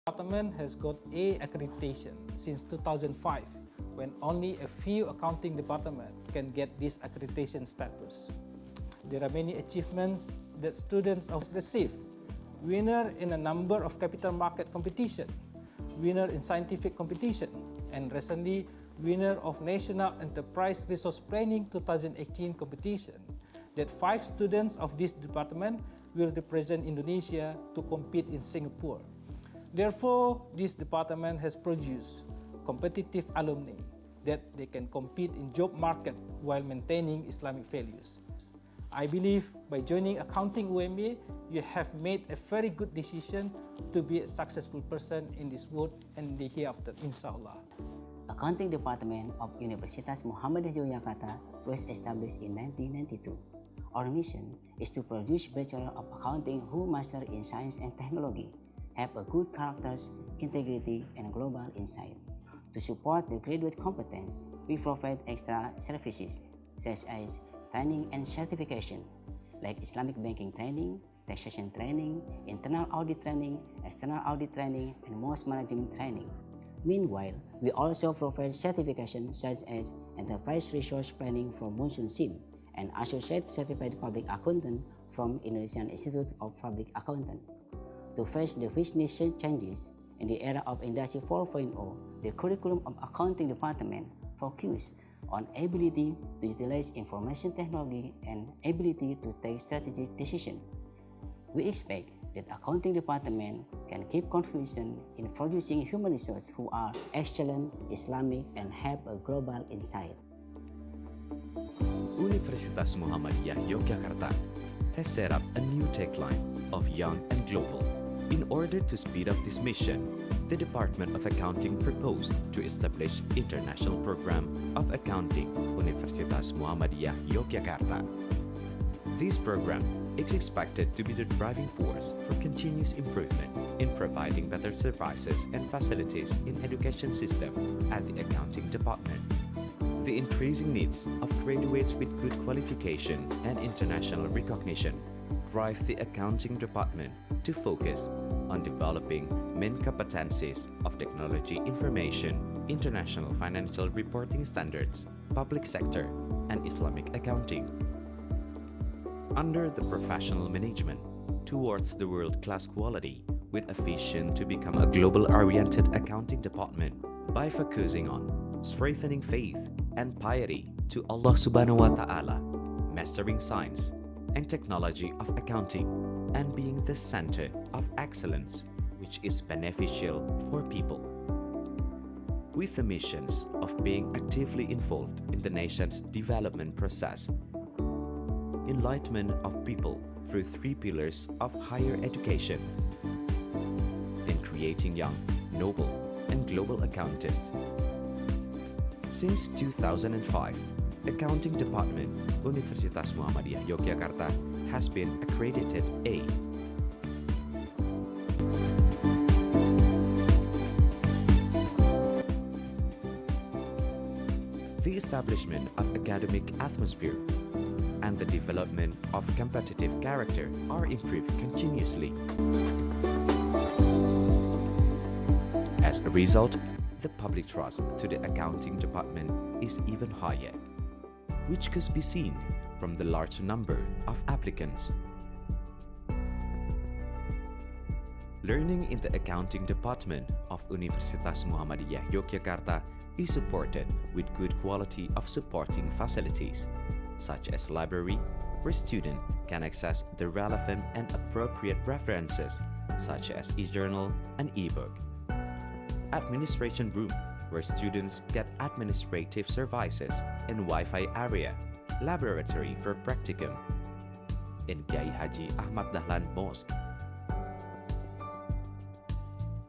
Department has got A accreditation since 2005, when only a few accounting departments can get this accreditation status. There are many achievements that students have received. Winner in a number of capital market competition, winner in scientific competition, and recently winner of National Enterprise Resource Planning 2018 competition. That 5 students of this department will represent Indonesia to compete in Singapore. Therefore, this department has produced competitive alumni that they can compete in job market while maintaining Islamic values. I believe by joining Accounting UMA, you have made a very good decision to be a successful person in this world and the hereafter, inshallah. Accounting Department of Universitas Muhammadiyah Yogyakarta was established in 1992. Our mission is to produce Bachelor of Accounting who master in science and technology, have a good characters, integrity, and global insight. To support the graduate competence, we provide extra services such as training and certification, like Islamic banking training, taxation training, internal audit training, external audit training, and most management training. Meanwhile, we also provide certification such as Enterprise Resource Planning from Monsoon SIM and Associate Certified Public Accountant from Indonesian Institute of Public Accountant. To face the business changes in the era of Industry 4.0, the curriculum of Accounting Department focuses on ability to utilize information technology and ability to take strategic decisions. We expect that Accounting Department can keep contribution in producing human resources who are excellent, Islamic, and have a global insight. Universitas Muhammadiyah Yogyakarta has set up a new tagline of Young and Global. In order to speed up this mission, the Department of Accounting proposed to establish International Program of Accounting Universitas Muhammadiyah Yogyakarta. This program is expected to be the driving force for continuous improvement in providing better services and facilities in education system at the accounting department. The increasing needs of graduates with good qualification and international recognition drive the accounting department to focus on developing main competencies of technology information, international financial reporting standards, public sector, and Islamic accounting. Under the professional management towards the world-class quality with a vision to become a global-oriented accounting department by focusing on strengthening faith and piety to Allah Subhanahu wa Ta'ala, mastering science and technology of accounting, and being the center of excellence which is beneficial for people. With the missions of being actively involved in the nation's development process, enlightenment of people through 3 pillars of higher education, and creating young, noble, and global accountants. Since 2005, Accounting Department Universitas Muhammadiyah Yogyakarta has been accredited A. The establishment of academic atmosphere and the development of competitive character are improved continuously. As a result, the public trust to the accounting department is even higher, which could be seen from the large number of applicants. Learning in the accounting department of Universitas Muhammadiyah Yogyakarta is supported with good quality of supporting facilities, such as library, where students can access the relevant and appropriate references, such as e-journal and e-book. Administration room, where students get administrative services, and Wi-Fi area, laboratory for practicum, in Kiai Haji Ahmad Dahlan Mosque.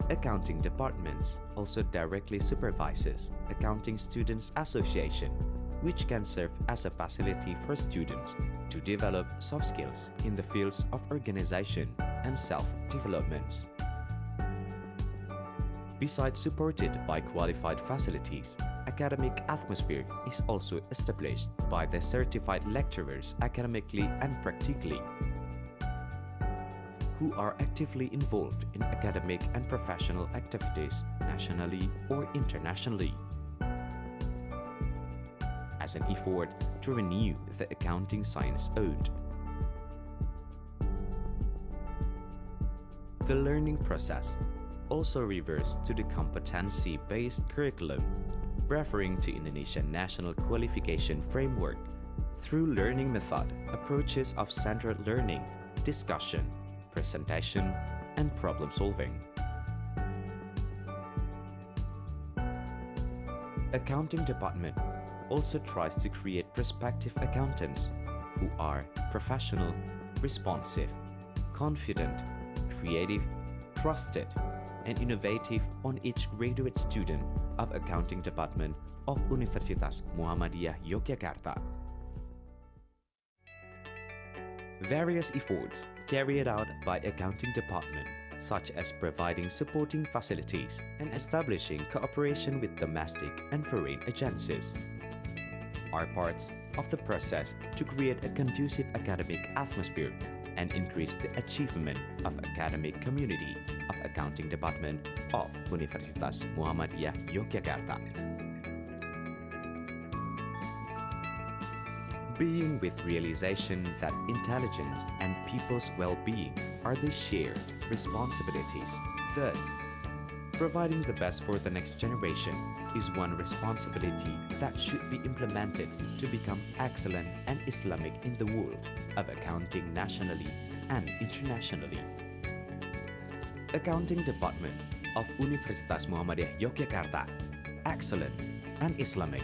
Accounting departments also directly supervises Accounting Students Association, which can serve as a facility for students to develop soft skills in the fields of organization and self-development. Besides supported by qualified facilities, academic atmosphere is also established by the certified lecturers academically and practically. who are actively involved in academic and professional activities nationally or internationally, as an effort to renew the accounting science ode. The learning process also refers to the competency-based curriculum, referring to Indonesian National Qualification Framework through learning method approaches of centered learning, discussion, presentation, and problem solving. Accounting department also tries to create prospective accountants who are professional, responsive, confident, creative, trusted, and innovative on each graduate student of Accounting Department of Universitas Muhammadiyah Yogyakarta. Various efforts carried out by Accounting Department, such as providing supporting facilities and establishing cooperation with domestic and foreign agencies, are parts of the process to create a conducive academic atmosphere and increase the achievement of academic community of Accounting Department of Universitas Muhammadiyah Yogyakarta. Being with realization that intelligence and people's well-being are the shared responsibilities. Thus, providing the best for the next generation is one responsibility that should be implemented to become excellent and Islamic in the world of accounting nationally and internationally. Accounting Department of Universitas Muhammadiyah Yogyakarta, excellent and Islamic.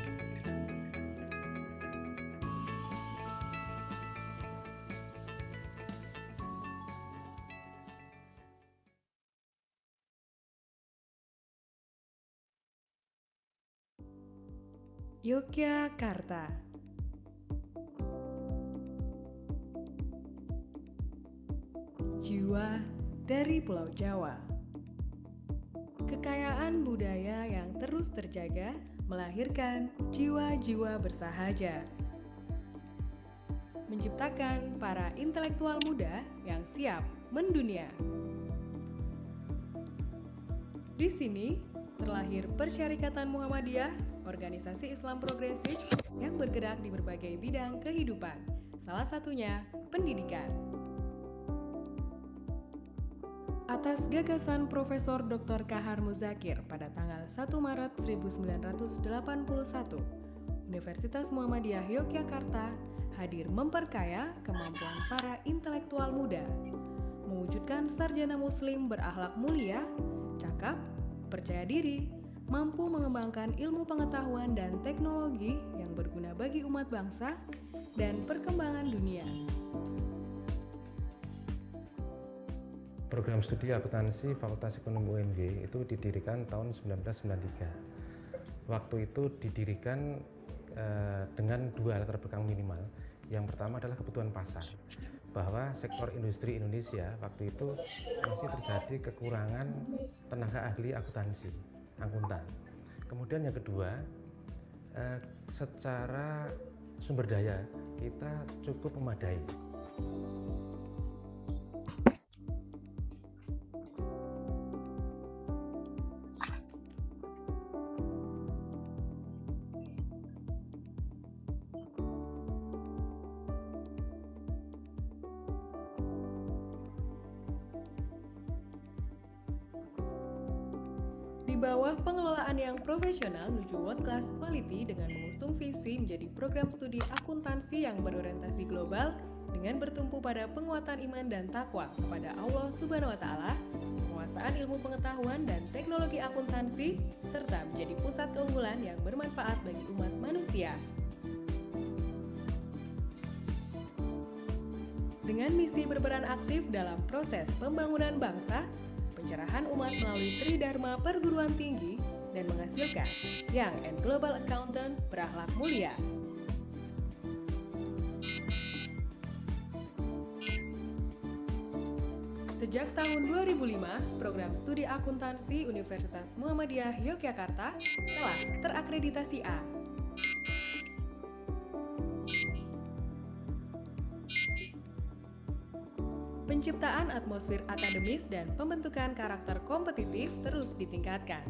Yogyakarta. Jiwa dari Pulau Jawa. Kekayaan budaya yang terus terjaga melahirkan jiwa-jiwa bersahaja, menciptakan para intelektual muda yang siap mendunia. Di sini terlahir Persyarikatan Muhammadiyah, organisasi Islam progresif yang bergerak di berbagai bidang kehidupan, salah satunya pendidikan. Atas gagasan Profesor Dr. Kahar Muzakir pada tanggal 1 Maret 1981, Universitas Muhammadiyah Yogyakarta hadir memperkaya kemampuan para intelektual muda, mewujudkan sarjana muslim berakhlak mulia, cakap, percaya diri, mampu mengembangkan ilmu pengetahuan dan teknologi yang berguna bagi umat bangsa dan perkembangan dunia. Program studi akuntansi Fakultas Ekonomi UNY itu didirikan tahun 1993. Waktu itu didirikan dengan dua latar belakang minimal. Yang pertama adalah kebutuhan pasar, bahwa sektor industri Indonesia waktu itu masih terjadi kekurangan tenaga ahli akuntansi, akuntan. Kemudian yang kedua, secara sumber daya kita cukup memadai. Di bawah pengelolaan yang profesional menuju world class quality dengan mengusung visi menjadi program studi akuntansi yang berorientasi global dengan bertumpu pada penguatan iman dan takwa kepada Allah Subhanahu wa Ta'ala, penguasaan ilmu pengetahuan dan teknologi akuntansi, serta menjadi pusat keunggulan yang bermanfaat bagi umat manusia. Dengan misi berperan aktif dalam proses pembangunan bangsa, pencerahan umat melalui Tridharma Perguruan Tinggi, dan menghasilkan Young and Global Accountant berakhlak mulia. Sejak tahun 2005, program studi akuntansi Universitas Muhammadiyah Yogyakarta telah terakreditasi A. Penciptaan atmosfer akademis dan pembentukan karakter kompetitif terus ditingkatkan,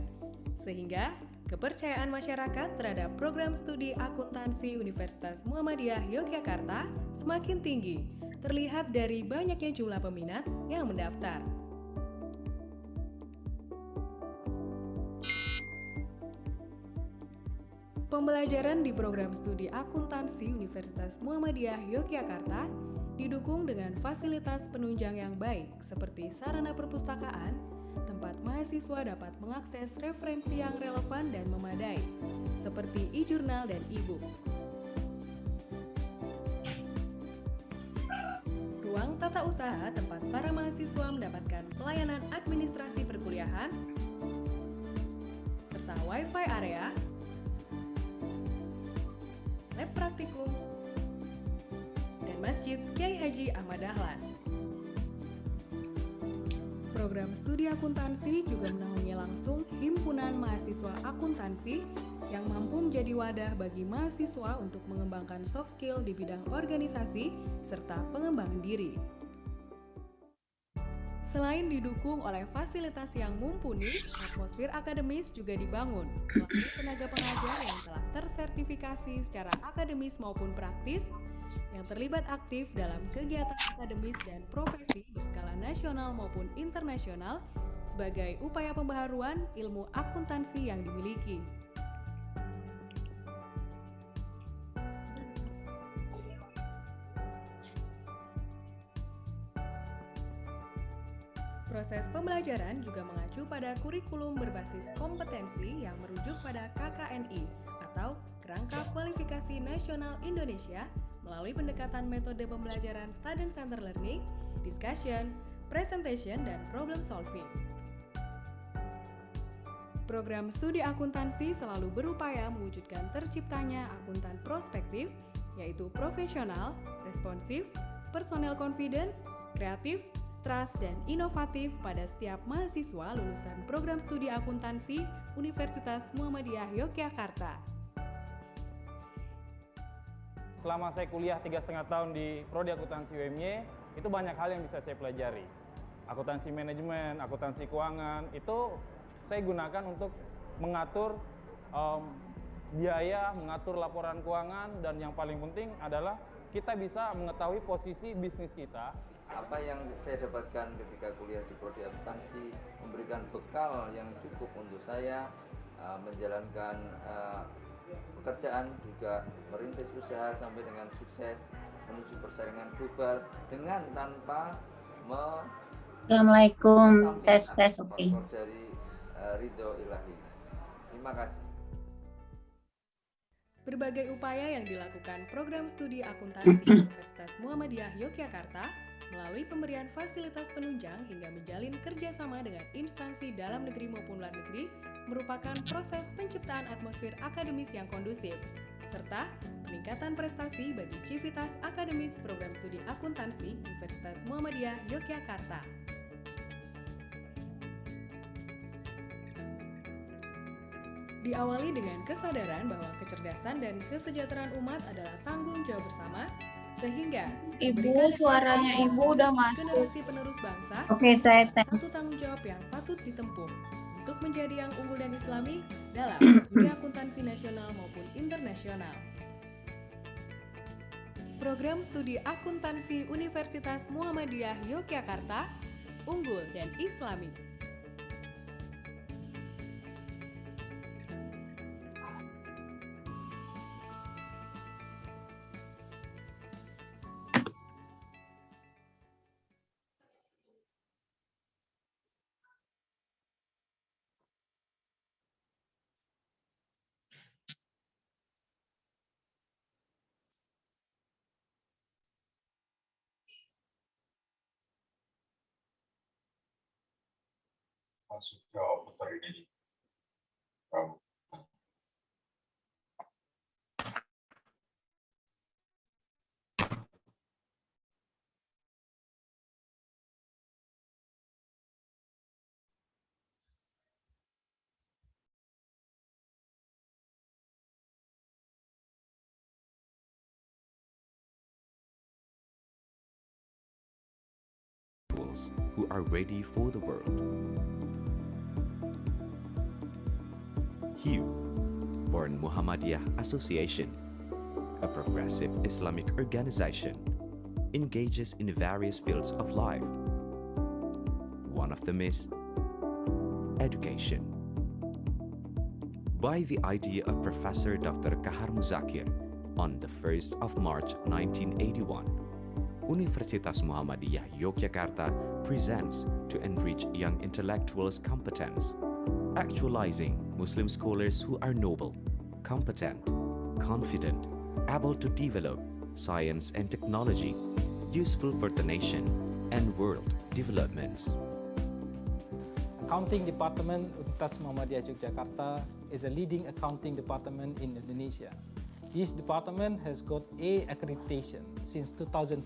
sehingga kepercayaan masyarakat terhadap program studi akuntansi Universitas Muhammadiyah Yogyakarta semakin tinggi, terlihat dari banyaknya jumlah peminat yang mendaftar. Pembelajaran di program studi akuntansi Universitas Muhammadiyah Yogyakarta didukung dengan fasilitas penunjang yang baik seperti sarana perpustakaan, tempat mahasiswa dapat mengakses referensi yang relevan dan memadai, seperti e-jurnal dan e-book. Ruang tata usaha tempat para mahasiswa mendapatkan pelayanan administrasi perkuliahan, serta wifi area, lab praktikum, dan Masjid Kiai Haji Ahmad Dahlan. Program studi akuntansi juga menaungi langsung himpunan mahasiswa akuntansi yang mampu menjadi wadah bagi mahasiswa untuk mengembangkan soft skill di bidang organisasi serta pengembangan diri. Selain didukung oleh fasilitas yang mumpuni, atmosfer akademis juga dibangun melalui tenaga pengajar yang telah tersertifikasi secara akademis maupun praktis, yang terlibat aktif dalam kegiatan akademis dan profesi berskala nasional maupun internasional sebagai upaya pembaharuan ilmu akuntansi yang dimiliki. Proses pembelajaran juga mengacu pada kurikulum berbasis kompetensi yang merujuk pada KKNI atau Kerangka Kualifikasi Nasional Indonesia melalui pendekatan metode pembelajaran Student Center Learning, Discussion, Presentation, dan Problem Solving. Program studi akuntansi selalu berupaya mewujudkan terciptanya akuntan prospektif, yaitu profesional, responsif, personel confident, kreatif, trust, dan inovatif pada setiap mahasiswa lulusan program studi akuntansi Universitas Muhammadiyah Yogyakarta. Selama saya kuliah 3,5 tahun di Prodi Akuntansi UMY, itu banyak hal yang bisa saya pelajari. Akuntansi manajemen, akuntansi keuangan, itu saya gunakan untuk mengatur biaya, mengatur laporan keuangan, dan yang paling penting adalah kita bisa mengetahui posisi bisnis kita. Apa yang saya dapatkan ketika kuliah di Prodi Akuntansi memberikan bekal yang cukup untuk saya menjalankan pekerjaan, juga merintis usaha sampai dengan sukses menuju persaingan global dengan tanpa Assalamualaikum, tes oke. Dari ridho ilahi. Terima kasih. Berbagai upaya yang dilakukan program studi akuntansi Universitas Muhammadiyah Yogyakarta melalui pemberian fasilitas penunjang hingga menjalin kerjasama dengan instansi dalam negeri maupun luar negeri merupakan proses penciptaan atmosfer akademis yang kondusif, serta peningkatan prestasi bagi civitas akademis program studi akuntansi Universitas Muhammadiyah Yogyakarta. Diawali dengan kesadaran bahwa kecerdasan dan kesejahteraan umat adalah tanggung jawab bersama, sehingga Ibu, suaranya Ibu udah masuk. generasi penerus bangsa Oke, saya satu tes. tanggung jawab yang patut ditempuh untuk menjadi yang unggul dan islami dalam dunia akuntansi nasional maupun internasional. Program studi akuntansi Universitas Muhammadiyah Yogyakarta, unggul dan islami. Masuknya opener ini. Kamu. students who are ready for the world. HUE, Born Muhammadiyah Association, a progressive Islamic organization, engages in various fields of life. One of them is education. By the idea of Professor Dr. Kahar Muzakir on the 1st of March 1981, Universitas Muhammadiyah Yogyakarta presents to enrich young intellectuals' competence, actualizing Muslim scholars who are noble, competent, confident, able to develop science and technology, useful for the nation and world developments. Accounting Department Universitas Muhammadiyah Yogyakarta is a leading accounting department in Indonesia. This department has got A accreditation since 2005,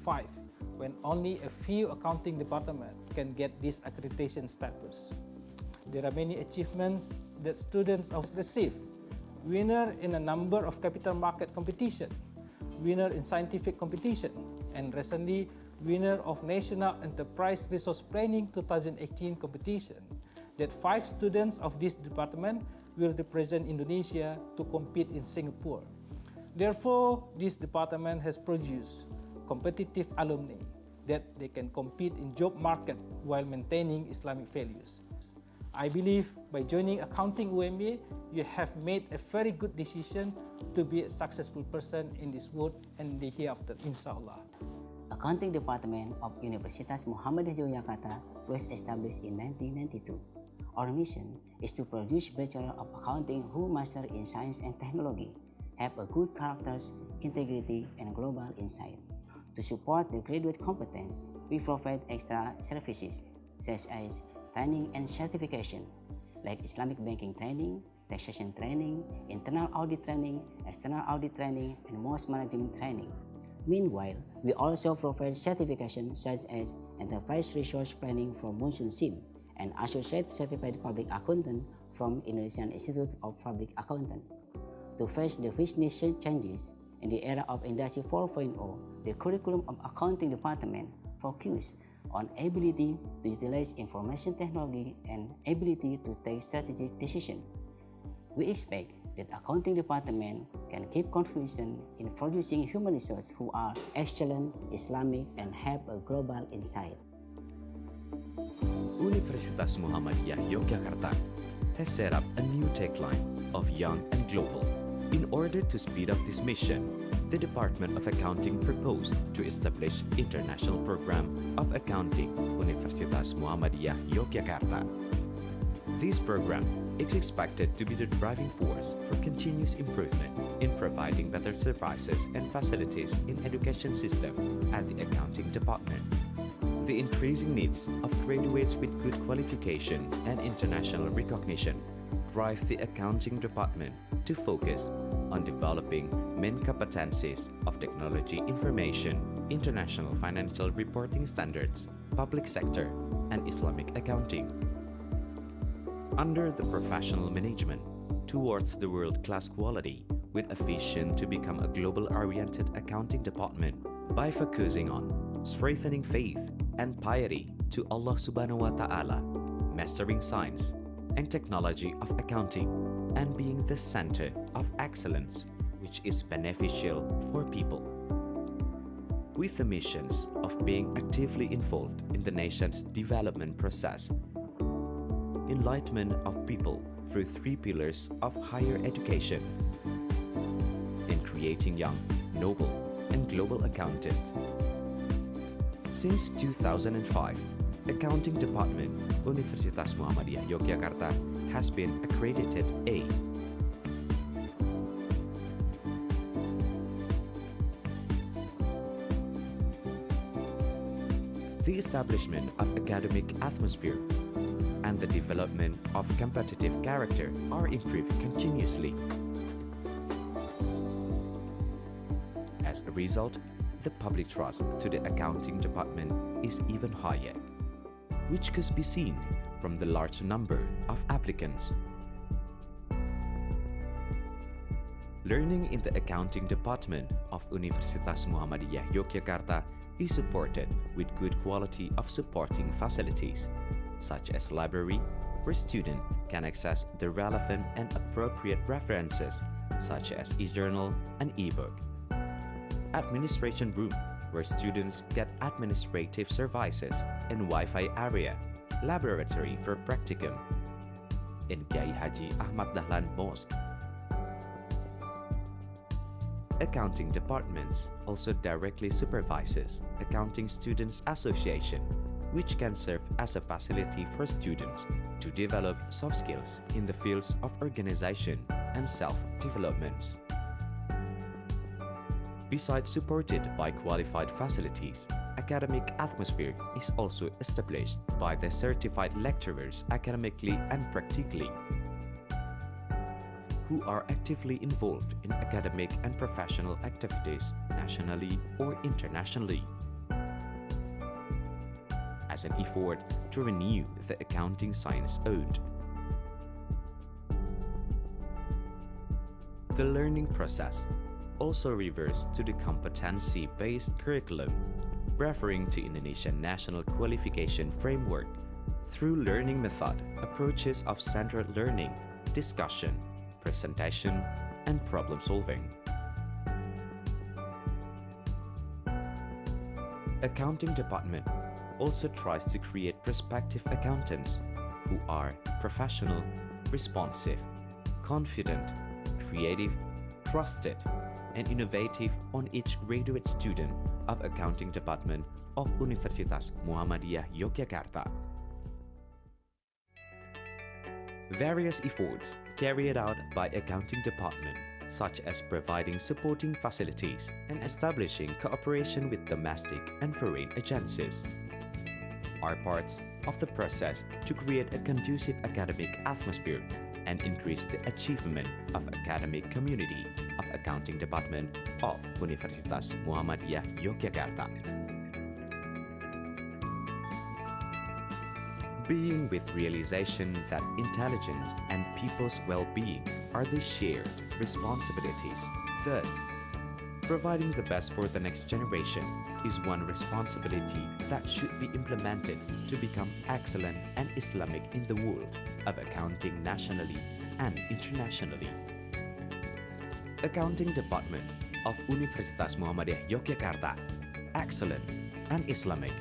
when only a few accounting departments can get this accreditation status. There are many achievements that students have received. Winner in a number of capital market competition, winner in scientific competition, and recently winner of National Enterprise Resource Planning 2018 competition. That 5 students of this department will represent Indonesia to compete in Singapore. Therefore, this department has produced competitive alumni that they can compete in job market while maintaining Islamic values. I believe by joining Accounting UMY, you have made a very good decision to be a successful person in this world and the hereafter, inshallah. Accounting Department of Universitas Muhammadiyah Yogyakarta was established in 1992. Our mission is to produce Bachelor of Accounting who master in science and technology, have a good characters, integrity, and global insight. To support the graduate competence, we provide extra services such as training and certification, like Islamic banking training, taxation training, internal audit training, external audit training, and most management training. Meanwhile, we also provide certification such as Enterprise Resource Planning from Monsoon SIM and Associate Certified Public Accountant from Indonesian Institute of Public Accountant. To face the business changes in the era of Industry 4.0, the curriculum of Accounting Department focuses on ability to utilize information technology and ability to take strategic decisions. We expect that Accounting Department can keep contribution in producing human resources who are excellent, Islamic, and have a global insight. Universitas Muhammadiyah Yogyakarta has set up a new tagline of Young and Global. In order to speed up this mission, the Department of Accounting proposed to establish International Program of Accounting Universitas Muhammadiyah Yogyakarta. This program is expected to be the driving force for continuous improvement in providing better services and facilities in education system at the accounting department. The increasing needs of graduates with good qualification and international recognition drive the accounting department to focus on developing main competencies of technology information, international financial reporting standards, public sector, and Islamic accounting. Under the professional management towards the world-class quality with a vision to become a global-oriented accounting department by focusing on strengthening faith and piety to Allah Subhanahu wa Ta'ala, mastering science and technology of accounting, and being the center of excellence which is beneficial for people. With the missions of being actively involved in the nation's development process, enlightenment of people through 3 pillars of higher education, and creating young, noble, and global accountants. Since 2005, Accounting Department Universitas Muhammadiyah Yogyakarta has been accredited A. The establishment of academic atmosphere and the development of competitive character are improved continuously. As a result, the public trust to the accounting department is even higher, which could be seen from the large number of applicants. Learning in the accounting department of Universitas Muhammadiyah Yogyakarta is supported with good quality of supporting facilities, such as library, where students can access the relevant and appropriate references, such as e-journal and e-book. Administration room, where students get administrative services, and Wi-Fi area, laboratory for practicum, in Kiai Haji Ahmad Dahlan Mosque. Accounting departments also directly supervises Accounting Students Association, which can serve as a facility for students to develop soft skills in the fields of organization and self-development. Besides supported by qualified facilities, academic atmosphere is also established by the certified lecturers academically and practically, who are actively involved in academic and professional activities nationally or internationally, as an effort to renew the accounting science ode. The learning process also refers to the competency-based curriculum, referring to Indonesian National Qualification Framework, through learning method approaches of centered learning, discussion, presentation, and problem solving. Accounting department also tries to create prospective accountants who are professional, responsive, confident, creative, trusted, and innovative on each graduate student of Accounting Department of Universitas Muhammadiyah Yogyakarta. Various efforts carried out by Accounting Department, such as providing supporting facilities and establishing cooperation with domestic and foreign agencies, are parts of the process to create a conducive academic atmosphere and increase the achievement of academic community of Accounting Department of Universitas Muhammadiyah Yogyakarta. Being with realization that intelligence and people's well-being are the shared responsibilities. Thus, providing the best for the next generation is one responsibility that should be implemented to become excellent and Islamic in the world of accounting nationally and internationally. Accounting Department of Universitas Muhammadiyah Yogyakarta, excellent and Islamic.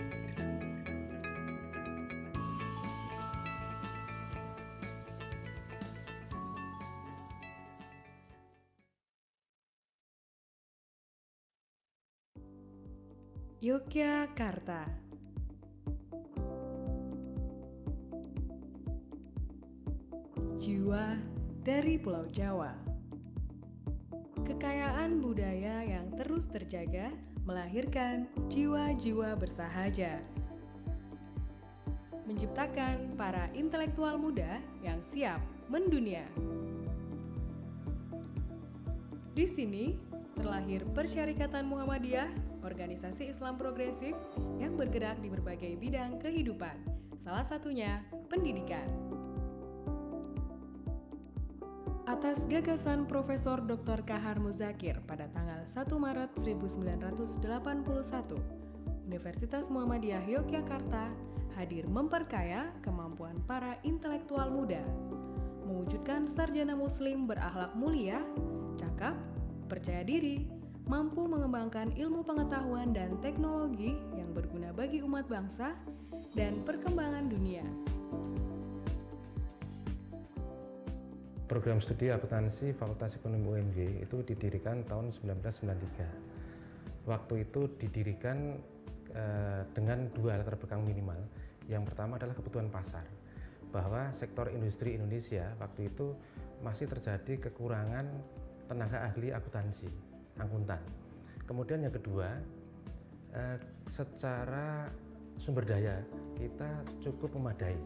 Yogyakarta. Jiwa dari Pulau Jawa. Kekayaan budaya yang terus terjaga melahirkan jiwa-jiwa bersahaja, menciptakan para intelektual muda yang siap mendunia. Di sini terlahir Persyarikatan Muhammadiyah, organisasi Islam progresif yang bergerak di berbagai bidang kehidupan, salah satunya pendidikan. Atas gagasan Profesor Dr. Kahar Muzakir pada tanggal 1 Maret 1981, Universitas Muhammadiyah Yogyakarta hadir memperkaya kemampuan para intelektual muda, mewujudkan sarjana muslim berakhlak mulia, cakap, percaya diri, mampu mengembangkan ilmu pengetahuan dan teknologi yang berguna bagi umat bangsa dan perkembangan dunia. Program studi akuntansi Fakultas Ekonomi UNJ itu didirikan tahun 1993. Waktu itu didirikan dengan dua latar belakang minimal. Yang pertama adalah kebutuhan pasar, bahwa sektor industri Indonesia waktu itu masih terjadi kekurangan tenaga ahli akuntansi, akuntan. Kemudian yang kedua, secara sumber daya kita cukup memadai.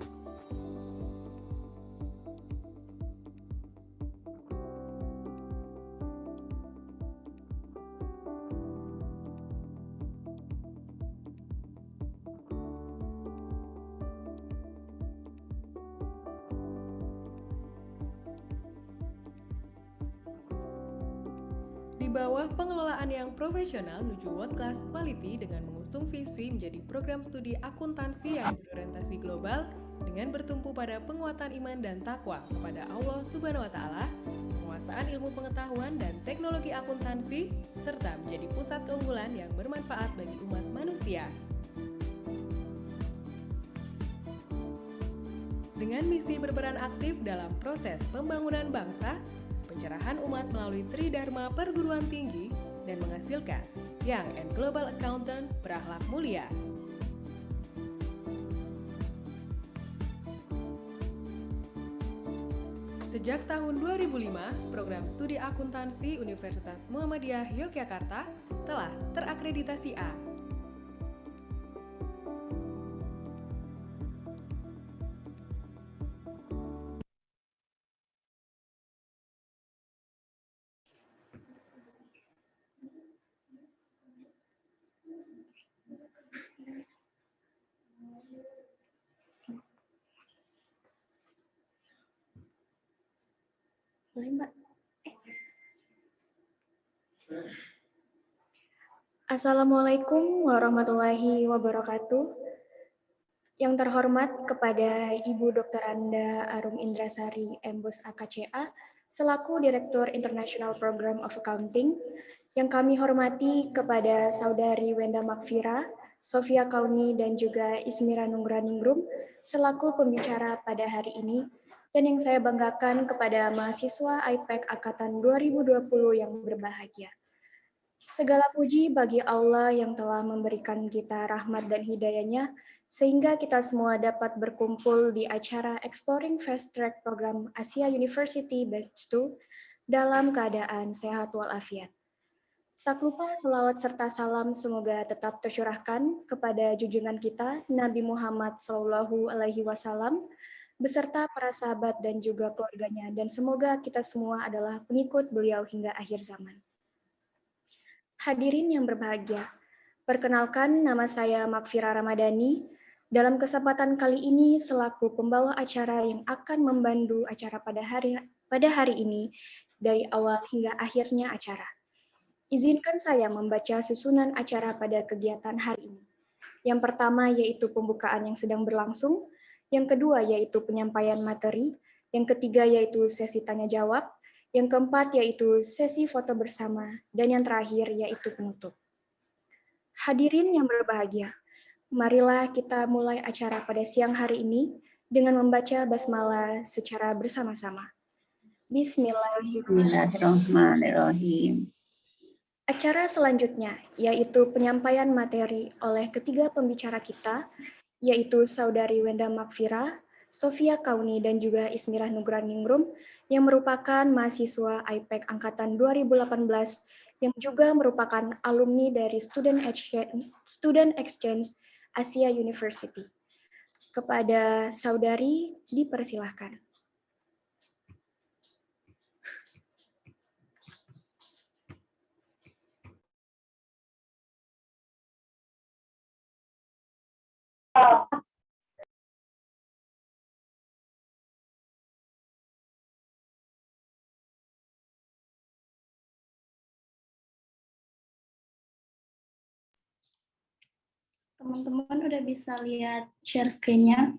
bawah pengelolaan yang profesional menuju world class quality dengan mengusung visi menjadi program studi akuntansi yang berorientasi global dengan bertumpu pada penguatan iman dan takwa kepada Allah Subhanahu wa Ta'ala, penguasaan ilmu pengetahuan dan teknologi akuntansi, serta menjadi pusat keunggulan yang bermanfaat bagi umat manusia. Dengan misi berperan aktif dalam proses pembangunan bangsa, pencerahan umat melalui Tridharma Perguruan Tinggi, dan menghasilkan Young and Global Accountant berakhlak mulia. Sejak tahun 2005, program studi akuntansi Universitas Muhammadiyah Yogyakarta telah terakreditasi A. Assalamualaikum warahmatullahi wabarakatuh. Yang terhormat kepada Ibu Dr. Anda Arum Indrasari, MBus AKCA, selaku Direktur International Program of Accounting. Yang kami hormati kepada Saudari Wenda Makfira, Sofia Kauni, dan juga Ismira Nungraningrum, selaku pembicara pada hari ini. Dan yang saya banggakan kepada mahasiswa IPEC Angkatan 2020 yang berbahagia. Segala puji bagi Allah yang telah memberikan kita rahmat dan hidayahnya, sehingga kita semua dapat berkumpul di acara Exploring Fast Track Program Asia University Batch 2 dalam keadaan sehat walafiat. Tak lupa selawat serta salam semoga tetap tercurahkan kepada junjungan kita Nabi Muhammad SAW beserta para sahabat dan juga keluarganya, dan semoga kita semua adalah pengikut beliau hingga akhir zaman. Hadirin yang berbahagia, perkenalkan nama saya Makfira Ramadhani. Dalam kesempatan kali ini selaku pembawa acara yang akan membantu acara pada hari ini dari awal hingga akhirnya acara. Izinkan saya membaca susunan acara pada kegiatan hari ini. Yang pertama yaitu pembukaan yang sedang berlangsung, yang kedua yaitu penyampaian materi, yang ketiga yaitu sesi tanya jawab, yang keempat yaitu sesi foto bersama, dan yang terakhir yaitu penutup. Hadirin yang berbahagia, marilah kita mulai acara pada siang hari ini dengan membaca basmalah secara bersama-sama. Bismillahirrahmanirrahim. Acara selanjutnya yaitu penyampaian materi oleh ketiga pembicara kita, yaitu Saudari Wenda Makfira, Sofia Kauni, dan juga Ismira Nungraningrum, yang merupakan mahasiswa IPEC Angkatan 2018, yang juga merupakan alumni dari Student Exchange Asia University. Kepada Saudari, dipersilahkan. Teman-teman udah bisa lihat share screen-nya.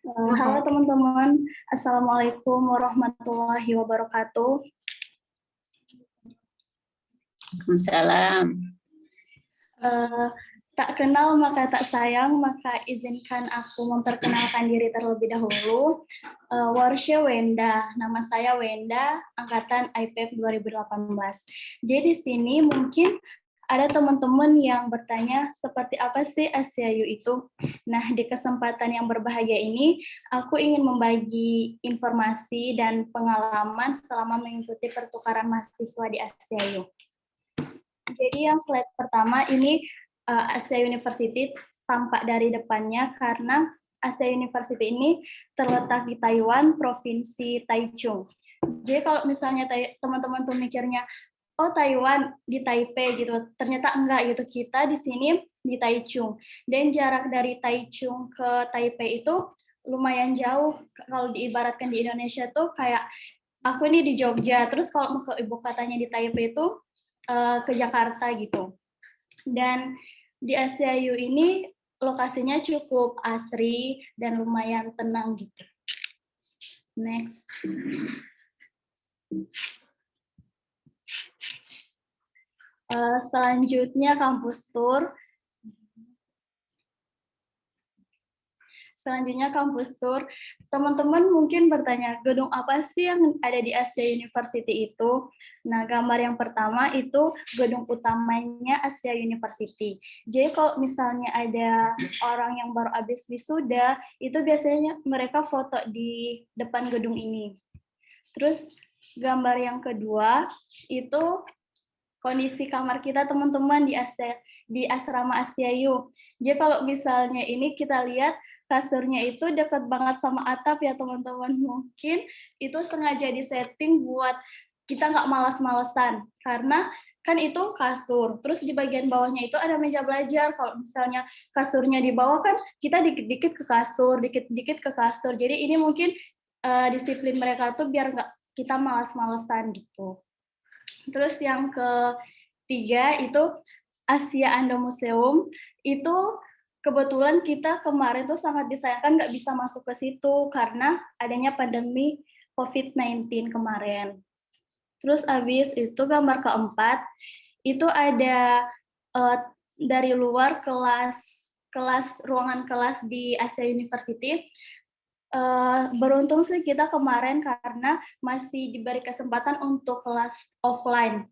Halo teman-teman, Assalamualaikum warahmatullahi wabarakatuh. Waalaikumsalam. Tak kenal maka tak sayang, maka izinkan aku memperkenalkan diri terlebih dahulu. Warsya Wenda, nama saya Wenda, angkatan IPEC 2018. Jadi di sini mungkin ada teman-teman yang bertanya seperti apa sih ASIAYU itu. Nah, di kesempatan yang berbahagia ini, aku ingin membagi informasi dan pengalaman selama mengikuti pertukaran mahasiswa di ASIAYU. Jadi yang slide pertama ini Asia University tampak dari depannya karena Asia University ini terletak di Taiwan, Provinsi Taichung. Jadi kalau misalnya teman-teman tuh mikirnya, oh Taiwan di Taipei gitu, ternyata enggak gitu, kita di sini di Taichung. Dan jarak dari Taichung ke Taipei itu lumayan jauh, kalau diibaratkan di Indonesia tuh kayak aku ini di Jogja, terus kalau mau ke ibu kotanya di Taipei itu ke Jakarta gitu. Dan di ASEAU ini lokasinya cukup asri dan lumayan tenang gitu. Next. Selanjutnya kampus tour. Teman-teman mungkin bertanya, gedung apa sih yang ada di Asia University itu? Nah, gambar yang pertama itu gedung utamanya Asia University. Jadi kalau misalnya ada orang yang baru habis wisuda, itu biasanya mereka foto di depan gedung ini. Terus gambar yang kedua itu kondisi kamar kita teman-teman di asrama ASEAU. Jadi kalau misalnya ini kita lihat kasurnya itu dekat banget sama atap ya teman-teman. Mungkin itu sengaja disetting buat kita nggak malas-malesan. Karena kan itu kasur. Terus di bagian bawahnya itu ada meja belajar. Kalau misalnya kasurnya di bawah kan kita dikit-dikit ke kasur, dikit-dikit ke kasur. Jadi ini mungkin disiplin mereka tuh biar nggak kita malas-malesan gitu. Terus yang ketiga itu Asia Ando Museum. Itu kebetulan kita kemarin tuh sangat disayangkan nggak bisa masuk ke situ karena adanya pandemi COVID-19 kemarin. Terus habis itu gambar keempat, itu ada dari luar ruangan kelas di Asia University. Beruntung sih kita kemarin karena masih diberi kesempatan untuk kelas offline.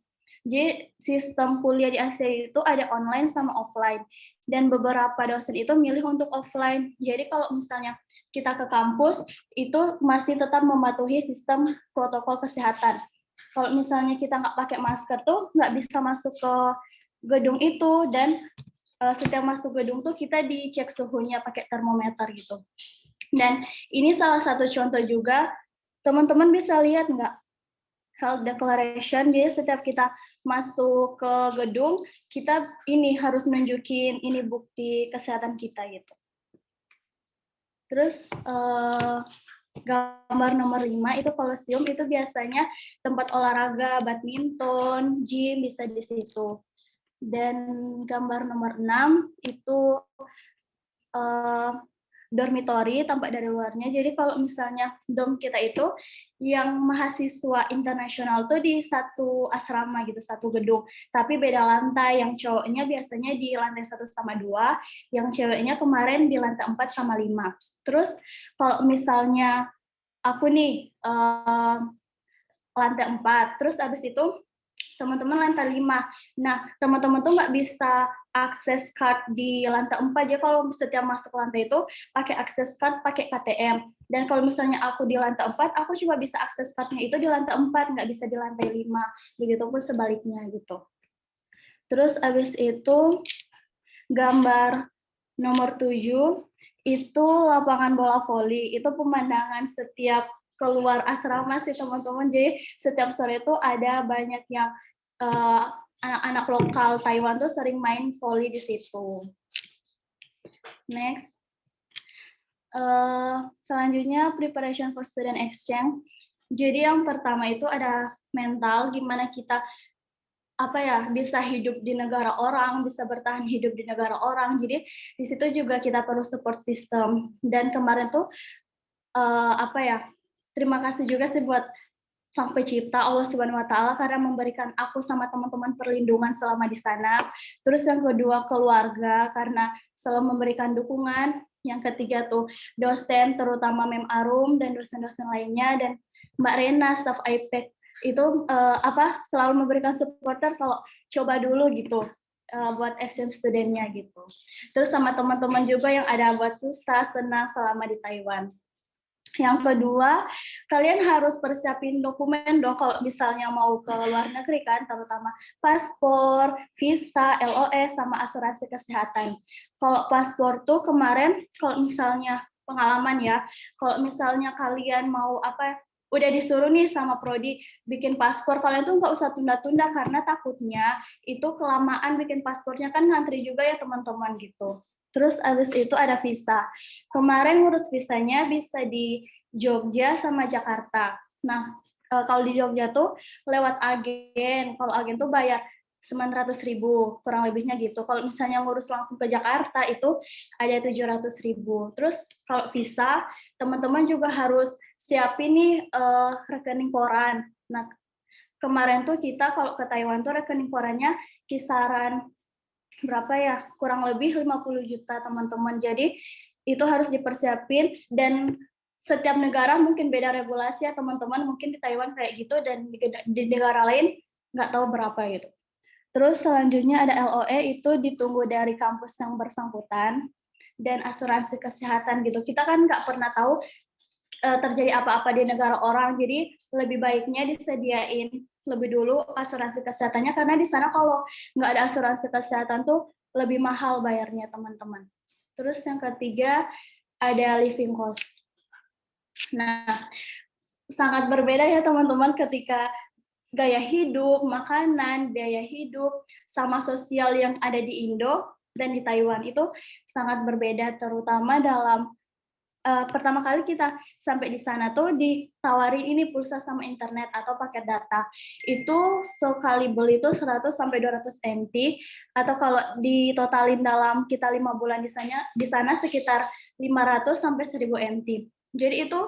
Jadi sistem kuliah di Asia itu ada online sama offline. Dan beberapa dosen itu milih untuk offline. Jadi kalau misalnya kita ke kampus, itu masih tetap mematuhi sistem protokol kesehatan. Kalau misalnya kita nggak pakai masker tuh nggak bisa masuk ke gedung itu. Dan setiap masuk gedung tuh kita dicek suhunya pakai termometer gitu. Dan ini salah satu contoh juga, teman-teman bisa lihat nggak? Health Declaration, jadi setiap kita masuk ke gedung, kita ini harus nunjukin ini bukti kesehatan kita gitu. Terus gambar nomor 5 itu Colosseum, itu biasanya tempat olahraga, badminton, gym bisa di situ. Dan gambar nomor 6 itu dormitory, tampak dari luarnya. Jadi kalau misalnya dom kita itu yang mahasiswa internasional tuh di satu asrama gitu, satu gedung. Tapi beda lantai, yang cowoknya biasanya di lantai 1 sama 2, yang ceweknya kemarin di lantai 4 sama 5. Terus kalau misalnya aku nih lantai 4, terus abis itu teman-teman lantai 5. Nah, teman-teman tuh nggak bisa akses card di lantai 4 aja. Kalau setiap masuk lantai itu pakai akses card, pakai KTM. Dan kalau misalnya aku di lantai 4, aku cuma bisa akses cardnya itu di lantai 4, nggak bisa di lantai 5. Begitupun sebaliknya gitu. Terus abis itu gambar nomor 7 itu lapangan bola voli. Itu pemandangan setiap keluar asrama sih teman-teman. Jadi setiap sore itu ada banyak yang anak-anak lokal Taiwan tuh sering main voli di situ. Next. Selanjutnya preparation for student exchange. Jadi yang pertama itu ada mental, gimana kita bisa hidup di negara orang, bisa bertahan hidup di negara orang. Jadi di situ juga kita perlu support system. Dan kemarin tuh terima kasih juga sih buat Sang Pencipta Allah Subhanahu wa Ta'ala karena memberikan aku sama teman-teman perlindungan selama di sana. Terus yang kedua keluarga karena selalu memberikan dukungan. Yang ketiga tuh dosen, terutama Mem Arum dan dosen-dosen lainnya, dan Mbak Rena staf IPEC itu selalu memberikan supporter kalau coba dulu gitu buat action studentnya gitu. Terus sama teman-teman juga yang ada buat susah senang selama di Taiwan. Yang kedua, kalian harus persiapin dokumen dong kalau misalnya mau ke luar negeri kan, terutama paspor, visa, LOS, sama asuransi kesehatan. Kalau paspor tuh kemarin, kalau misalnya pengalaman ya, kalau misalnya kalian mau udah disuruh nih sama Prodi bikin paspor, kalian tuh nggak usah tunda-tunda karena takutnya itu kelamaan bikin paspornya kan ngantri juga ya teman-teman gitu. Terus abis itu ada visa. Kemarin ngurus visanya bisa di Jogja sama Jakarta. Nah, kalau di Jogja tuh lewat agen. Kalau agen tuh bayar 900.000 kurang lebihnya gitu. Kalau misalnya ngurus langsung ke Jakarta itu ada 700.000. Terus kalau visa, teman-teman juga harus siapin nih rekening koran. Nah, kemarin tuh kita kalau ke Taiwan tuh rekening korannya kisaran berapa ya? Kurang lebih 50 juta teman-teman. Jadi itu harus dipersiapin, dan setiap negara mungkin beda regulasi ya teman-teman. Mungkin di Taiwan kayak gitu dan di negara lain nggak tahu berapa gitu. Terus selanjutnya ada LOE, itu ditunggu dari kampus yang bersangkutan, dan asuransi kesehatan gitu. Kita kan nggak pernah tahu terjadi apa-apa di negara orang, jadi lebih baiknya disediain lebih dulu asuransi kesehatannya, karena di sana kalau nggak ada asuransi kesehatan tuh lebih mahal bayarnya teman-teman. Terus yang ketiga ada living cost. Nah, sangat berbeda ya teman-teman ketika gaya hidup, makanan, biaya hidup, sama sosial yang ada di Indo dan di Taiwan itu sangat berbeda, terutama dalam pertama kali kita sampai di sana tuh ditawarin ini pulsa sama internet atau paket data. Itu sekali beli itu 100 sampai 200 NT, atau kalau ditotalin dalam kita 5 bulan di sana sekitar 500 sampai 1000 NT. Jadi itu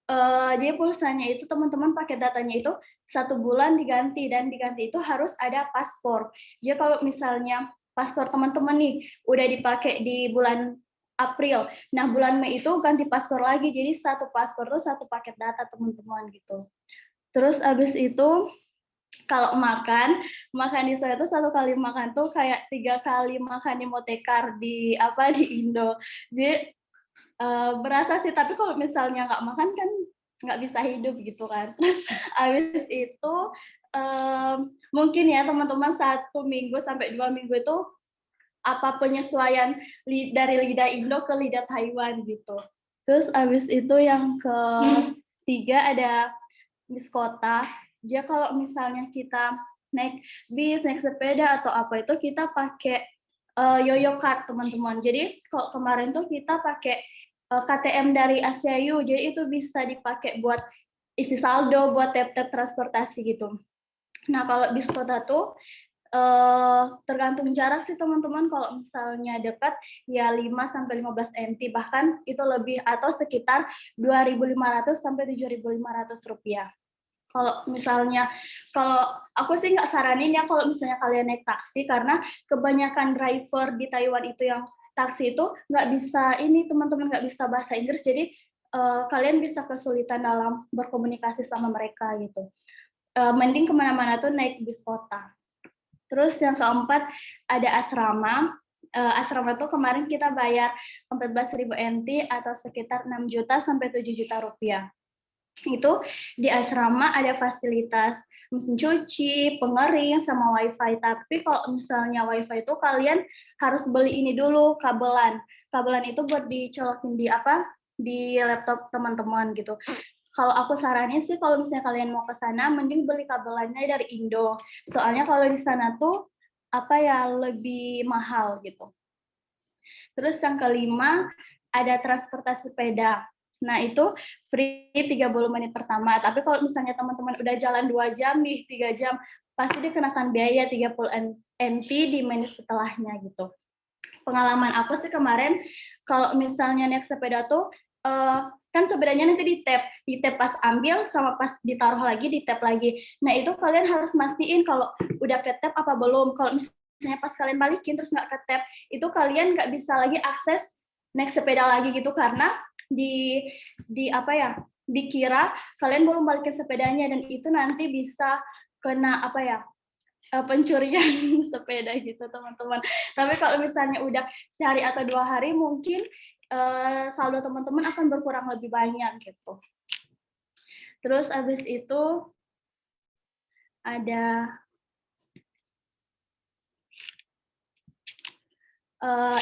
jadi pulsanya itu teman-teman paket datanya itu 1 bulan diganti, dan diganti itu harus ada paspor. Jadi kalau misalnya paspor teman-teman nih udah dipakai di bulan April. Nah, bulan Mei itu ganti paspor lagi. Jadi satu paspor tuh satu paket data teman-teman gitu. Terus abis itu kalau makan di saya tuh 1 kali makan tuh kayak 3 kali makan di Motekar di Indo. Jadi berasa sih, tapi kalau misalnya nggak makan kan nggak bisa hidup gitu kan. Terus abis itu mungkin ya teman-teman 1 minggu sampai 2 minggu itu apa penyesuaian dari lidah Indo ke lidah Taiwan gitu. Terus abis itu yang ketiga ada bis kota. Jadi kalau misalnya kita naik bis, naik sepeda atau apa itu kita pakai yoyo card teman-teman. Jadi kalau kemarin tuh kita pakai KTM dari Asiayu, jadi itu bisa dipakai buat isi saldo, buat tap-tap transportasi gitu. Nah kalau bis kota tuh tergantung jarak sih teman-teman. Kalau misalnya dekat ya 5 sampai 15 NT, bahkan itu lebih, atau sekitar 2.500 sampai 7.500 rupiah. Kalau misalnya, kalau aku sih nggak saranin ya kalau misalnya kalian naik taksi, karena kebanyakan driver di Taiwan itu yang taksi itu nggak bisa teman-teman nggak bisa bahasa Inggris, jadi kalian bisa kesulitan dalam berkomunikasi sama mereka gitu. Mending kemana-mana tuh naik bis kota. Terus yang keempat ada asrama. Asrama itu kemarin kita bayar 14.000 NT atau sekitar 6 juta sampai 7 juta rupiah. Itu di asrama ada fasilitas mesin cuci, pengering, sama wifi. Tapi kalau misalnya wifi itu kalian harus beli ini dulu, kabelan. Kabelan itu buat dicolokin di laptop teman-teman gitu. Kalau aku saranin sih kalau misalnya kalian mau ke sana mending beli kabelannya dari Indo. Soalnya kalau di sana tuh lebih mahal gitu. Terus yang kelima ada transportasi sepeda. Nah, itu free 30 menit pertama. Tapi kalau misalnya teman-teman udah jalan 2 jam nih, 3 jam, pasti dikenakan biaya 30 NT di menit setelahnya gitu. Pengalaman aku sih kemarin kalau misalnya naik sepeda tuh kan sepedanya nanti di tap pas ambil sama pas ditaruh lagi di tap lagi. Nah itu kalian harus mastiin kalau udah ke tap apa belum. Kalau misalnya pas kalian balikin terus nggak ke tap, itu kalian nggak bisa lagi akses naik sepeda lagi gitu, karena dikira kalian belum balikin sepedanya, dan itu nanti bisa kena pencurian sepeda gitu teman-teman. Tapi kalau misalnya udah sehari atau 2 hari mungkin saldo teman-teman akan berkurang lebih banyak gitu. Terus abis itu ada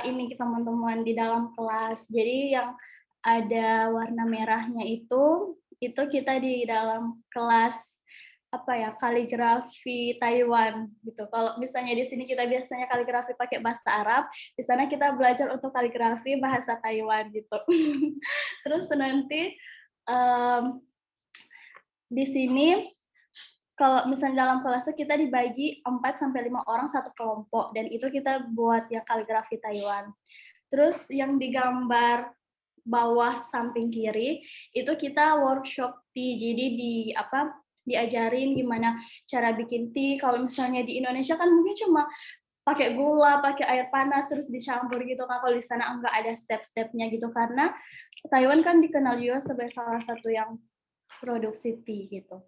ini teman-teman di dalam kelas. Jadi yang ada warna merahnya itu kita di dalam kelas kaligrafi Taiwan gitu. Kalau misalnya di sini kita biasanya kaligrafi pakai bahasa Arab, di sana kita belajar untuk kaligrafi bahasa Taiwan gitu. Terus nanti di sini kalau misalnya dalam kelas tuh kita dibagi 4-5 orang satu kelompok, dan itu kita buat yang kaligrafi Taiwan. Terus yang digambar bawah samping kiri itu kita workshop tea. Jadi diajarin gimana cara bikin tea. Kalau misalnya di Indonesia kan mungkin cuma pakai gula, pakai air panas terus dicampur gitu kan. Kalau di sana enggak ada step-stepnya gitu, karena Taiwan kan dikenal juga sebagai salah satu yang produksi tea gitu.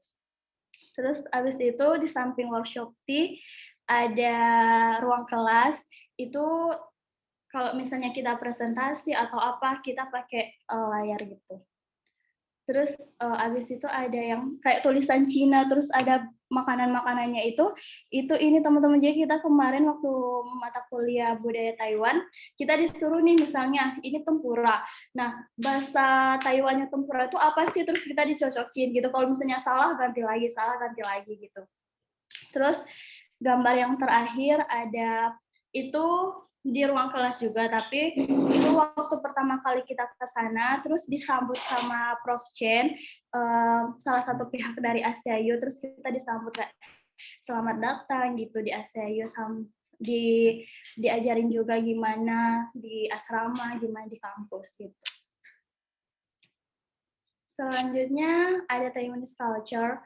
Terus abis itu di samping workshop tea ada ruang kelas. Itu kalau misalnya kita presentasi atau apa, kita pakai layar gitu. Terus abis itu ada yang kayak tulisan Cina, terus ada makanan-makanannya itu ini teman-teman. Jadi kita kemarin waktu mata kuliah budaya Taiwan, kita disuruh nih misalnya ini tempura. Nah, bahasa Taiwannya tempura itu apa sih? Terus kita dicocokin gitu. Kalau misalnya salah ganti lagi gitu. Terus gambar yang terakhir ada itu di ruang kelas juga, tapi itu waktu pertama kali kita ke sana, terus disambut sama Prof. Chen, salah satu pihak dari ASEAYU, terus kita disambut kayak selamat datang gitu di ASEAYU, diajarin juga gimana di asrama, gimana di kampus gitu. Selanjutnya ada Taiwanese culture.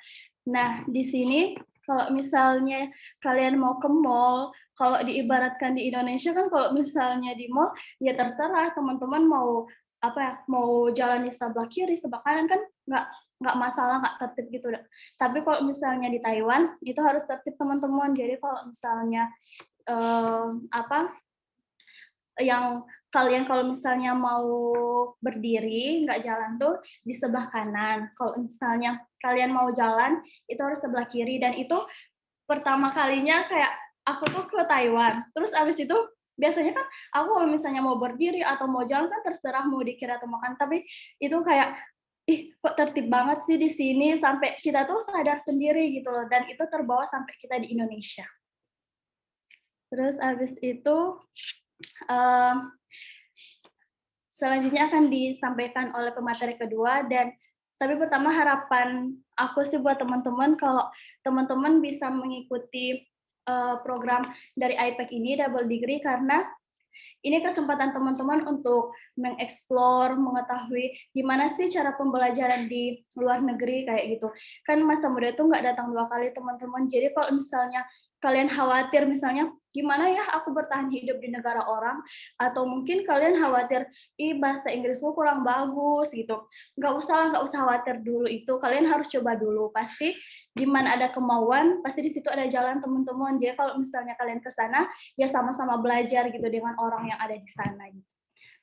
Nah, di sini kalau misalnya kalian mau ke mall, kalau diibaratkan di Indonesia kan kalau misalnya di mall, ya terserah teman-teman mau mau jalan di sebelah kiri, sebelah kanan kan nggak masalah, nggak tertib gitu. Tapi kalau misalnya di Taiwan itu harus tertib teman-teman. Jadi kalau misalnya yang kalian kalau misalnya mau berdiri nggak jalan tuh di sebelah kanan. Kalau misalnya kalian mau jalan itu harus sebelah kiri, dan itu pertama kalinya kayak aku tuh ke Taiwan. Terus abis itu biasanya kan aku kalau misalnya mau berdiri atau mau jalan kan terserah mau di kiri atau mau kanan, tapi itu kayak kok tertib banget sih di sini, sampai kita tuh sadar sendiri gitu loh, dan itu terbawa sampai kita di Indonesia. Terus abis itu selanjutnya akan disampaikan oleh pemateri kedua, tapi pertama harapan aku sih buat teman-teman kalau teman-teman bisa mengikuti program dari IPEC ini double degree, karena ini kesempatan teman-teman untuk mengeksplor, mengetahui gimana sih cara pembelajaran di luar negeri kayak gitu. Kan masa muda itu nggak datang 2 kali teman-teman. Jadi kalau misalnya kalian khawatir misalnya gimana ya aku bertahan hidup di negara orang, atau mungkin kalian khawatir bahasa Inggrisku kurang bagus gitu, nggak usah khawatir dulu itu. Kalian harus coba dulu, pasti di mana ada kemauan pasti di situ ada jalan teman-teman. Jadi kalau misalnya kalian ke sana ya sama-sama belajar gitu dengan orang yang ada di sana gitu.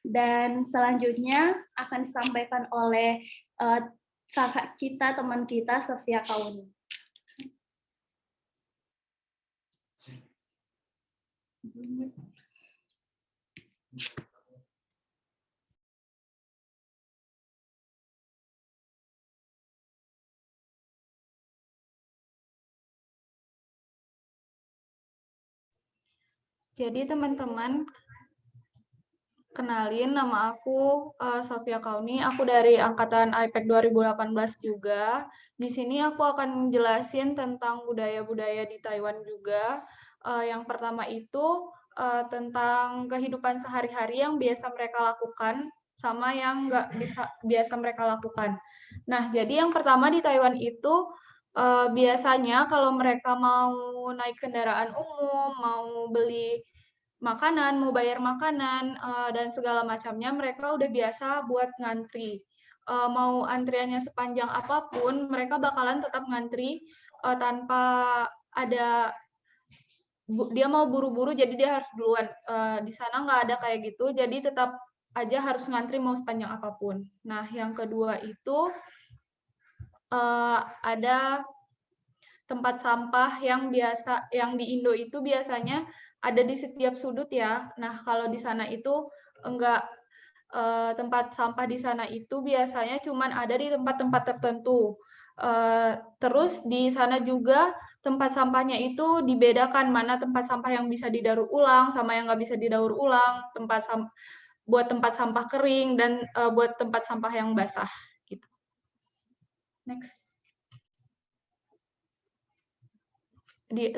Dan selanjutnya akan disampaikan oleh kakak kita, teman kita, Sofia Kauni. Jadi teman-teman, kenalin nama aku Sofia Kauni, aku dari angkatan IPEC 2018 juga. Di sini aku akan jelasin tentang budaya-budaya di Taiwan juga. Yang pertama itu tentang kehidupan sehari-hari yang biasa mereka lakukan sama yang nggak biasa mereka lakukan. Nah, jadi yang pertama di Taiwan itu biasanya kalau mereka mau naik kendaraan umum, mau beli makanan, mau bayar makanan, dan segala macamnya, mereka udah biasa buat ngantri. Mau antriannya sepanjang apapun, mereka bakalan tetap ngantri tanpa ada dia mau buru-buru, jadi dia harus duluan. Di sana nggak ada kayak gitu, jadi tetap aja harus ngantri mau sepanjang apapun. Nah, yang kedua itu ada tempat sampah yang di Indo itu biasanya ada di setiap sudut ya. Nah, kalau di sana itu enggak, tempat sampah di sana itu biasanya cuma ada di tempat-tempat tertentu. Terus di sana juga tempat sampahnya itu dibedakan mana tempat sampah yang bisa didaur ulang sama yang nggak bisa didaur ulang, buat tempat sampah kering dan buat tempat sampah yang basah gitu. Next.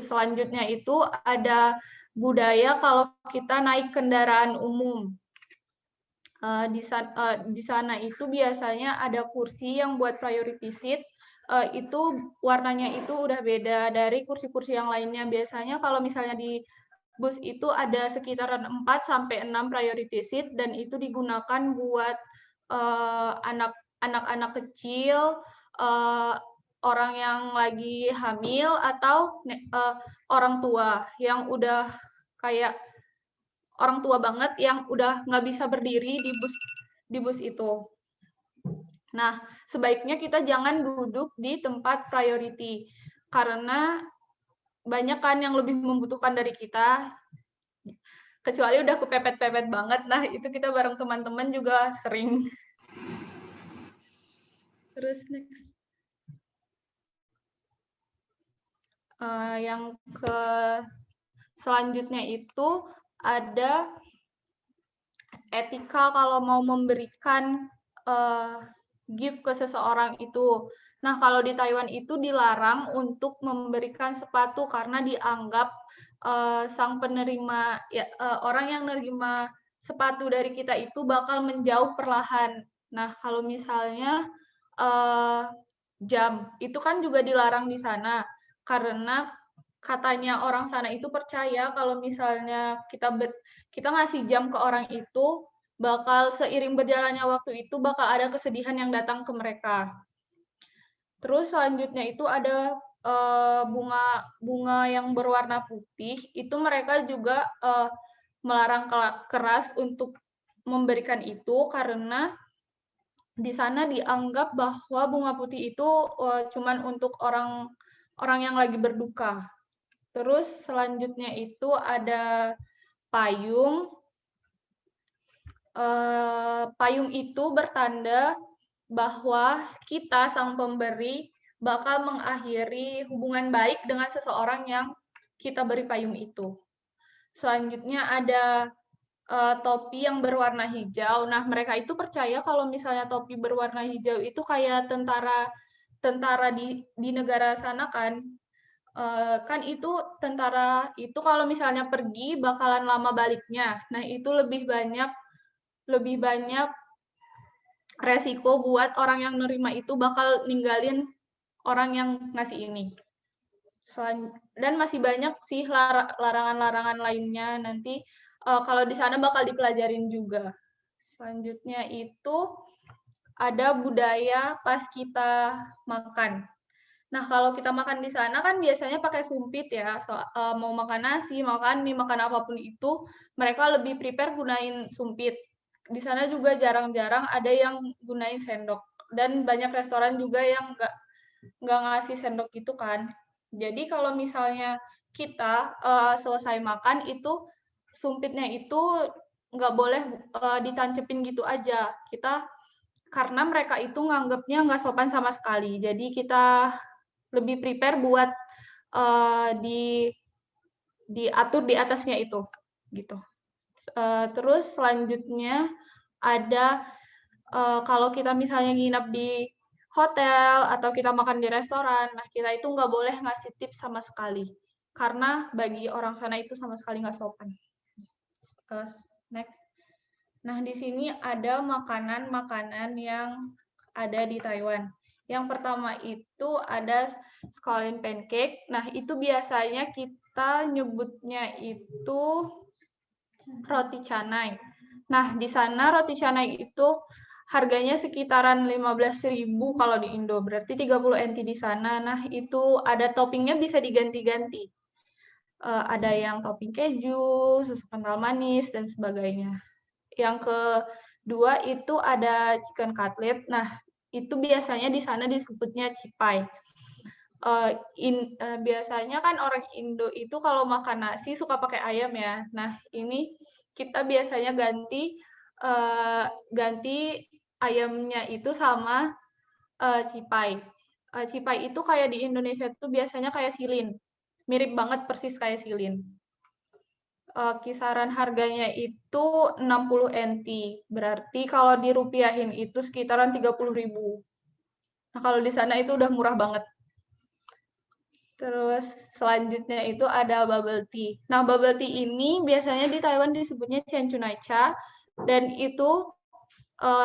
selanjutnya itu ada budaya kalau kita naik kendaraan umum. Di sana itu biasanya ada kursi yang buat priority seat, itu warnanya itu udah beda dari kursi-kursi yang lainnya. Biasanya kalau misalnya di bus itu ada sekitaran 4-6 priority seat, dan itu digunakan buat anak-anak kecil, orang yang lagi hamil, atau orang tua yang udah kayak orang tua banget yang udah nggak bisa berdiri di bus itu. Nah, sebaiknya kita jangan duduk di tempat priority, karena banyak kan yang lebih membutuhkan dari kita, kecuali udah kepepet-pepet banget. Nah, itu kita bareng teman-teman juga sering. Terus next. Yang selanjutnya itu ada etika kalau mau memberikan gift ke seseorang itu. Nah, kalau di Taiwan itu dilarang untuk memberikan sepatu karena dianggap sang penerima, orang yang menerima sepatu dari kita itu bakal menjauh perlahan. Nah, kalau misalnya jam, itu kan juga dilarang di sana, karena katanya orang sana itu percaya kalau misalnya kita ngasih jam ke orang itu, bakal seiring berjalannya waktu itu bakal ada kesedihan yang datang ke mereka. Terus selanjutnya itu ada bunga yang berwarna putih, itu mereka juga melarang keras untuk memberikan itu, karena di sana dianggap bahwa bunga putih itu cuman untuk orang yang lagi berduka. Terus selanjutnya itu ada payung. Payung itu bertanda bahwa kita, sang pemberi, bakal mengakhiri hubungan baik dengan seseorang yang kita beri payung itu. Selanjutnya ada topi yang berwarna hijau. Nah, mereka itu percaya kalau misalnya topi berwarna hijau itu kayak tentara di negara sana kan. Kan itu tentara itu kalau misalnya pergi bakalan lama baliknya. Nah, itu lebih banyak resiko buat orang yang nerima itu bakal ninggalin orang yang ngasih ini. Dan masih banyak sih larangan-larangan lainnya, nanti kalau di sana bakal dipelajarin juga. Selanjutnya itu ada budaya pas kita makan. Nah, kalau kita makan di sana kan biasanya pakai sumpit ya. Mau makan nasi, makan mie, makan apapun itu, mereka lebih prepare gunain sumpit. Di sana juga jarang-jarang ada yang gunain sendok. Dan banyak restoran juga yang nggak ngasih sendok itu kan. Jadi kalau misalnya kita selesai makan itu, sumpitnya itu nggak boleh ditancepin gitu aja. Karena mereka itu nganggapnya nggak sopan sama sekali. Jadi kita lebih prepare buat diatur di atasnya itu, gitu. Terus selanjutnya ada kalau kita misalnya nginap di hotel atau kita makan di restoran, nah kita itu nggak boleh ngasih tips sama sekali, karena bagi orang sana itu sama sekali nggak sopan. Next. Nah, di sini ada makanan-makanan yang ada di Taiwan. Yang pertama itu ada scallion pancake. Nah, itu biasanya kita nyebutnya itu roti canai. Nah, di sana roti canai itu harganya sekitaran 15.000 kalau di Indo, berarti 30 NT di sana. Nah, itu ada toppingnya bisa diganti-ganti. Ada yang topping keju, susu kental manis, dan sebagainya. Yang kedua itu ada chicken cutlet. Nah, itu biasanya di sana disebutnya cipai. Biasanya kan orang Indo itu kalau makan nasi suka pakai ayam ya. Nah, ini kita biasanya ganti ayamnya itu sama cipai. Cipai itu kayak di Indonesia itu biasanya kayak silin. Mirip banget persis kayak silin. Kisaran harganya itu 60 NT. Berarti kalau dirupiahin itu sekitaran 30.000. Nah, kalau di sana itu udah murah banget. Terus selanjutnya itu ada bubble tea. Nah, bubble tea ini biasanya di Taiwan disebutnya Cha, dan itu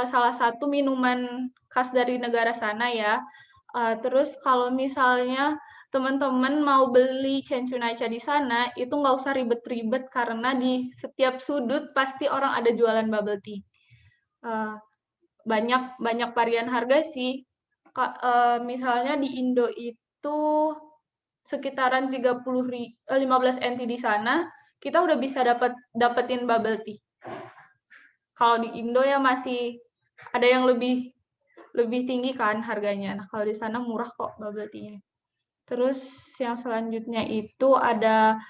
salah satu minuman khas dari negara sana ya. Terus kalau misalnya teman-teman mau beli Cha di sana, itu nggak usah ribet-ribet karena di setiap sudut pasti orang ada jualan bubble tea. Banyak varian harga sih. Misalnya di Indo itu sekitaran 15 NT di sana, kita udah bisa dapetin bubble tea. Kalau di Indo ya masih ada yang lebih tinggi kan harganya. Nah, kalau di sana murah kok bubble tea-nya. Terus yang selanjutnya itu ada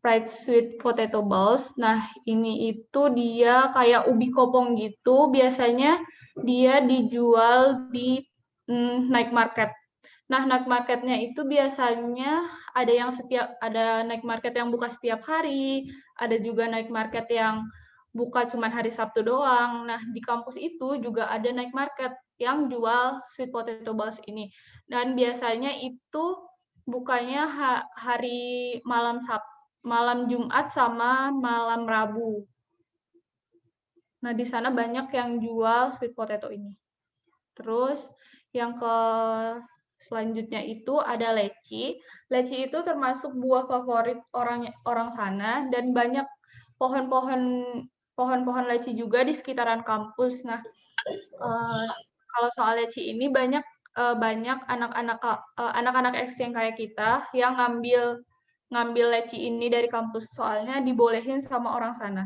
fried sweet potato balls. Nah, ini itu dia kayak ubi kopong gitu. Biasanya dia dijual di night market. Nah, night marketnya itu biasanya ada night market yang buka setiap hari, ada juga night market yang buka cuma hari Sabtu doang. Nah, di kampus itu juga ada night market yang jual sweet potato balls ini. Dan biasanya itu bukanya hari malam Jumat sama malam Rabu. Nah, di sana banyak yang jual sweet potato ini. Terus yang selanjutnya itu ada leci. Leci itu termasuk buah favorit orang sana dan banyak pohon-pohon leci juga di sekitaran kampus. Nah, kalau soal leci ini banyak anak-anak exchange kayak kita yang ngambil leci ini dari kampus soalnya dibolehin sama orang sana.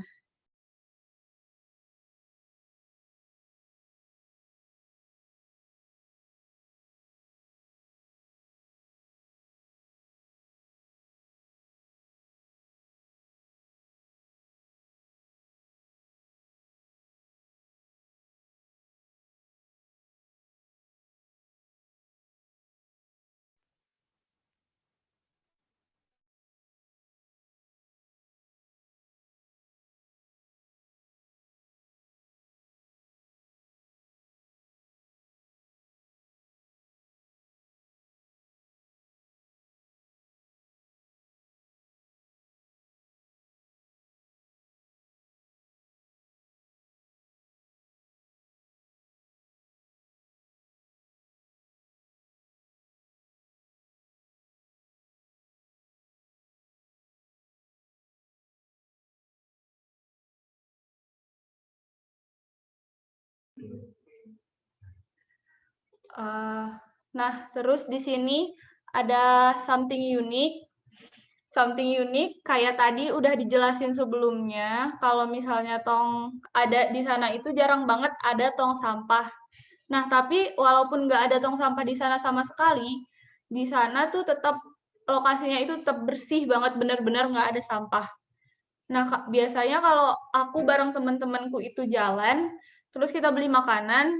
Nah, terus di sini ada something unique. Something unique kayak tadi udah dijelasin sebelumnya, kalau misalnya tong ada di sana itu jarang banget ada tong sampah. Nah, tapi walaupun nggak ada tong sampah di sana sama sekali, di sana tuh tetap lokasinya itu tetap bersih banget, benar-benar nggak ada sampah. Nah, biasanya kalau aku bareng teman-temanku itu jalan, terus kita beli makanan,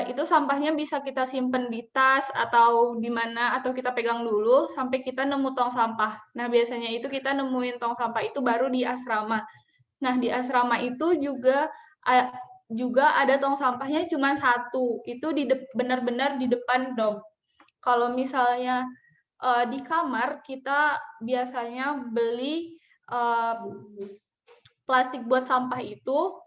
itu sampahnya bisa kita simpen di tas atau di mana, atau kita pegang dulu sampai kita nemu tong sampah. Nah, biasanya itu kita nemuin tong sampah itu baru di asrama. Nah, di asrama itu juga ada tong sampahnya cuma satu, itu benar-benar di depan dom. Kalau misalnya di kamar, kita biasanya beli plastik buat sampah itu,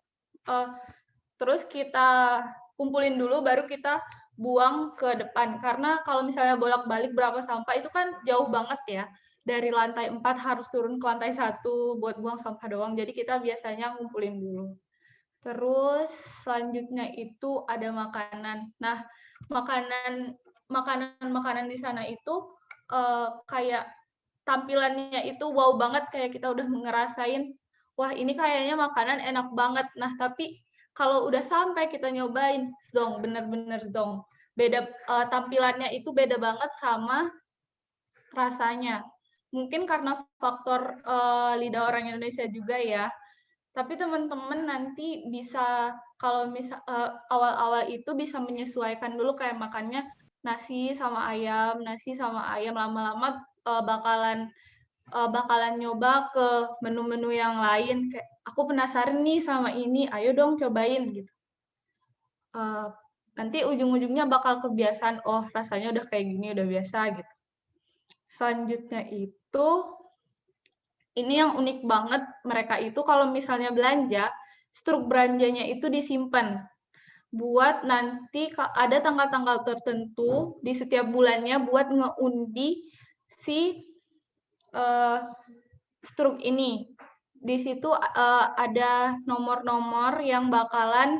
terus kita kumpulin dulu, baru kita buang ke depan. Karena kalau misalnya bolak-balik berapa sampah, itu kan jauh banget ya. Dari lantai 4 harus turun ke lantai 1 buat buang sampah doang. Jadi kita biasanya ngumpulin dulu. Terus selanjutnya itu ada makanan. Nah, makanan di sana itu kayak tampilannya itu wow banget, kayak kita udah ngerasain, wah ini kayaknya makanan enak banget. Nah, tapi kalau udah sampai kita nyobain, zong, bener-bener zong. Beda, tampilannya itu beda banget sama rasanya. Mungkin karena faktor lidah orang Indonesia juga ya. Tapi teman-teman nanti bisa, kalau awal-awal itu bisa menyesuaikan dulu kayak makannya nasi sama ayam, lama-lama bakalan nyoba ke menu-menu yang lain, kayak aku penasaran nih sama ini, ayo dong cobain gitu. Nanti ujung-ujungnya bakal kebiasaan, oh rasanya udah kayak gini, udah biasa gitu. Selanjutnya itu, ini yang unik banget, mereka itu kalau misalnya belanja, struk belanjanya itu disimpan buat nanti ada tanggal-tanggal tertentu di setiap bulannya buat ngeundi si struk ini. Di situ ada nomor-nomor yang bakalan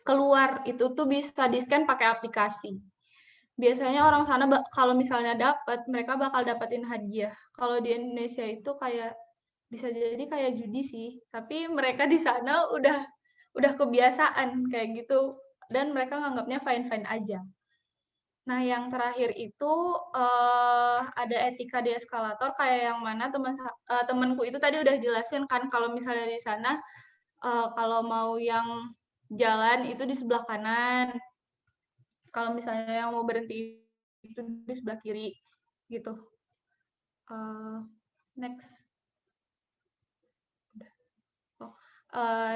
keluar, itu tuh bisa di-scan pakai aplikasi. Biasanya orang sana kalau misalnya dapat, mereka bakal dapatin hadiah. Kalau di Indonesia itu kayak bisa jadi kayak judi sih, tapi mereka di sana udah kebiasaan kayak gitu dan mereka nganggapnya fine-fine aja. Nah, yang terakhir itu ada etika di eskalator kayak yang mana temanku itu tadi udah jelasin kan kalau misalnya di sana kalau mau yang jalan itu di sebelah kanan. Kalau misalnya yang mau berhenti itu di sebelah kiri gitu. Next.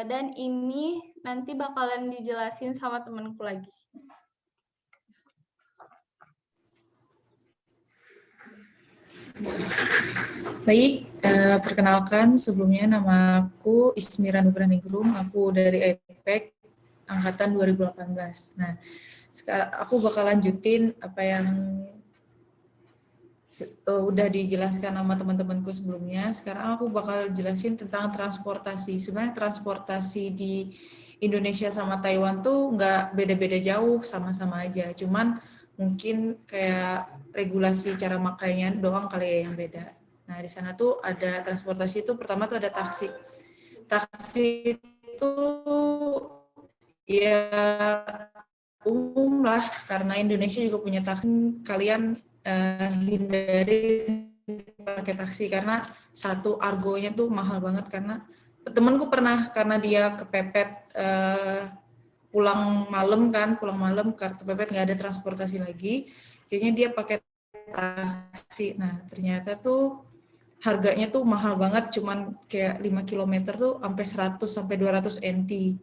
Dan ini nanti bakalan dijelasin sama temanku lagi. Baik, perkenalkan sebelumnya nama aku Ismira Nubraningrum, aku dari IPEC angkatan 2018. Nah, sekarang aku bakal lanjutin apa yang udah dijelaskan sama teman-temanku sebelumnya. Sekarang aku bakal jelasin tentang transportasi. Sebenarnya transportasi di Indonesia sama Taiwan tuh nggak beda-beda jauh, sama-sama aja. Cuman mungkin kayak regulasi cara makainya doang kali ya yang beda. Nah, di sana tuh ada transportasi itu pertama tuh ada taksi. Taksi itu ya umum lah, karena Indonesia juga punya taksi. Kalian hindari pakai taksi karena satu argonya tuh mahal banget, karena temenku pernah karena dia kepepet pulang malam kepepet nggak ada transportasi lagi, kayaknya dia pakai taksi. Nah, ternyata tuh harganya tuh mahal banget, cuman kayak 5 km tuh sampai 100 sampai 200 NT.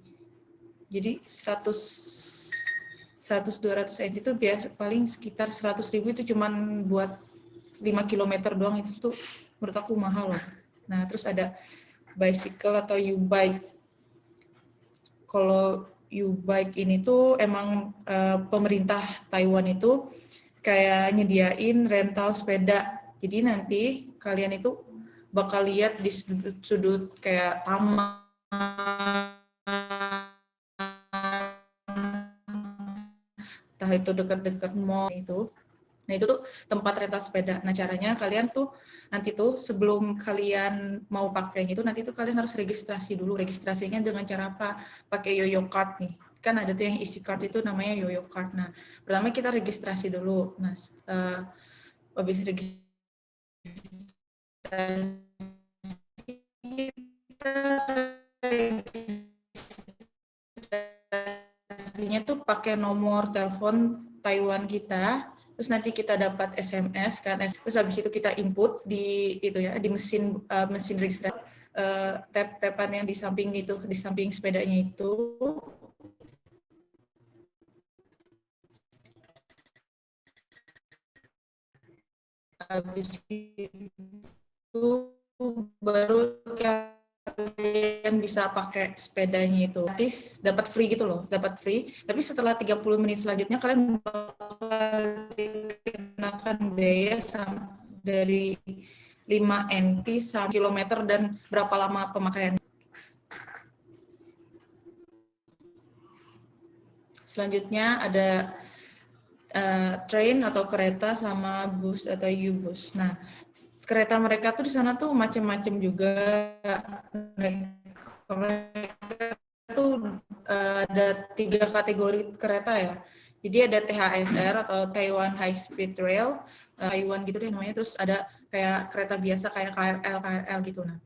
Jadi 100-200 NT itu biasa paling sekitar 100.000 itu cuman buat 5 km doang, itu tuh menurut aku mahal loh. Nah, terus ada bicycle atau U-bike. Kalau U-bike ini tuh emang pemerintah Taiwan itu kayak nyediain rental sepeda. Jadi nanti kalian itu bakal lihat di sudut kayak taman, entah itu dekat-dekat mall itu. Nah, itu tuh tempat rental sepeda. Nah, caranya kalian tuh nanti tuh sebelum kalian mau pakai itu, nanti tuh kalian harus registrasi dulu. Registrasinya dengan cara apa? Pakai Yoyo Card nih. Kan ada tuh yang isi card itu namanya Yoyo Card. Nah, pertama kita registrasi dulu. Nah, habis registrasi registrasinya tuh pakai nomor telepon Taiwan kita, terus nanti kita dapat SMS kan, terus habis itu kita input di itu ya, di mesin registrasi, tap-tapan yang di samping itu, di samping sepedanya itu. Habis itu baru kalian bisa pakai sepedanya itu. Gratis, dapat free gitu loh, dapat free. Tapi setelah 30 menit selanjutnya kalian bakal dikenakan biaya dari 5 NT sampai kilometer dan berapa lama pemakaian. Selanjutnya ada train atau kereta sama bus atau U-bus. Nah, kereta mereka tuh di sana tuh macam-macam juga. Mereka tuh ada 3 kategori kereta ya. Jadi ada THSR atau Taiwan High Speed Rail, Taiwan gitu deh namanya. Terus ada kayak kereta biasa kayak KRL gitu. Nah,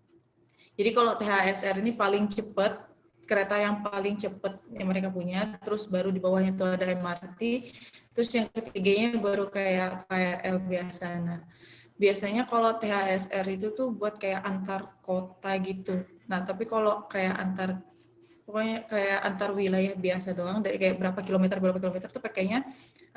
jadi kalau THSR ini paling cepat, kereta yang paling cepat yang mereka punya. Terus baru di bawahnya tuh ada MRT. Terus yang ketiganya baru kayak KRL biasa. Nah, biasanya kalau THSR itu tuh buat kayak antar kota gitu. Nah, tapi kalau kayak pokoknya kayak antar wilayah biasa doang, dari kayak berapa kilometer tuh pakainya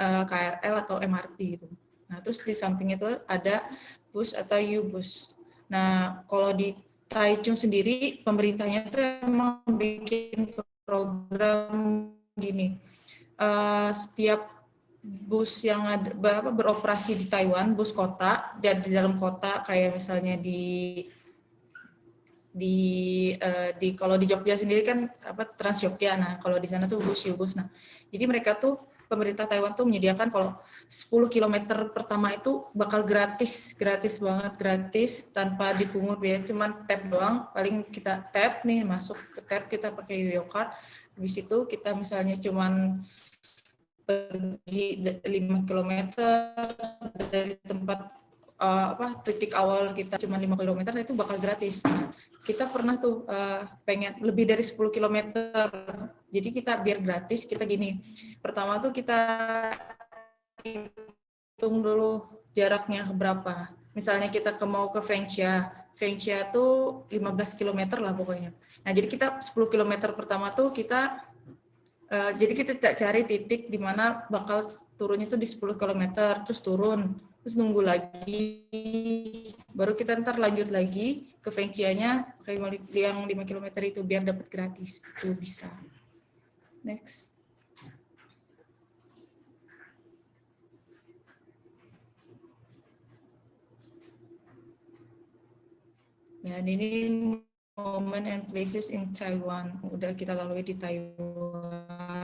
KRL atau MRT gitu. Nah, terus di samping itu ada bus atau U-bus. Nah, kalau di Taichung sendiri, pemerintahnya itu emang bikin program gini. Setiap bus yang ada beroperasi di Taiwan, bus kota, di dalam kota, kayak misalnya di kalau di Jogja sendiri kan Trans Jogja. Nah, kalau di sana tuh bus U-bus. Nah, jadi mereka tuh pemerintah Taiwan tuh menyediakan kalau 10 km pertama itu bakal gratis banget, gratis tanpa dipungut biaya, cuman tap doang. Paling kita tap nih, masuk ke tap, kita pakai Yoyo Card. Habis itu kita misalnya cuman pergi 5 km dari tempat titik awal kita cuma 5 km, itu bakal gratis. Nah, kita pernah tuh pengen lebih dari 10 km. Jadi kita biar gratis, kita gini. Pertama tuh kita hitung dulu jaraknya berapa. Misalnya kita mau ke Fengxia. Fengxia tuh 15 km lah pokoknya. Nah, jadi kita 10 km pertama tuh kita jadi kita tidak cari titik di mana bakal turunnya tuh di 10 km, terus turun, terus nunggu lagi, baru kita ntar lanjut lagi ke Fengxia-nya yang 5 km itu biar dapat gratis, itu bisa. Next. Dan ini moment and places in Taiwan. Udah kita lalui di Taiwan.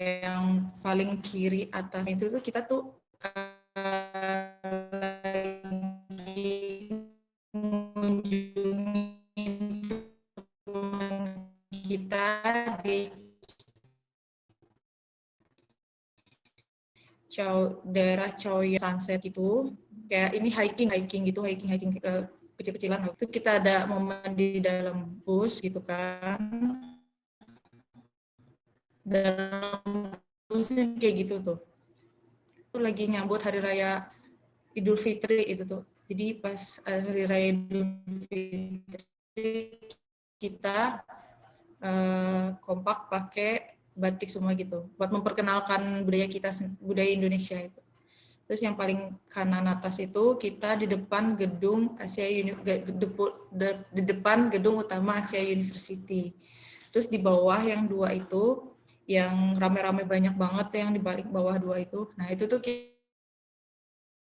Yang paling kiri atas itu tuh kita tuh lagi mengunjungi teman kita di daerah Choya Sunset itu. Kayak ini hiking gitu, hiking kecil-kecilan. Itu kita ada momen di dalam bus gitu kan. Dalam bus kayak gitu tuh. Itu lagi nyambut hari raya Idul Fitri itu tuh. Jadi pas hari raya Idul Fitri kita kompak pakai batik semua gitu buat memperkenalkan budaya kita, budaya Indonesia itu. Terus yang paling kanan atas itu kita di depan gedung di depan gedung utama Asia University. Terus di bawah yang dua itu yang rame-rame banyak banget yang di balik bawah dua itu. Nah, itu tuh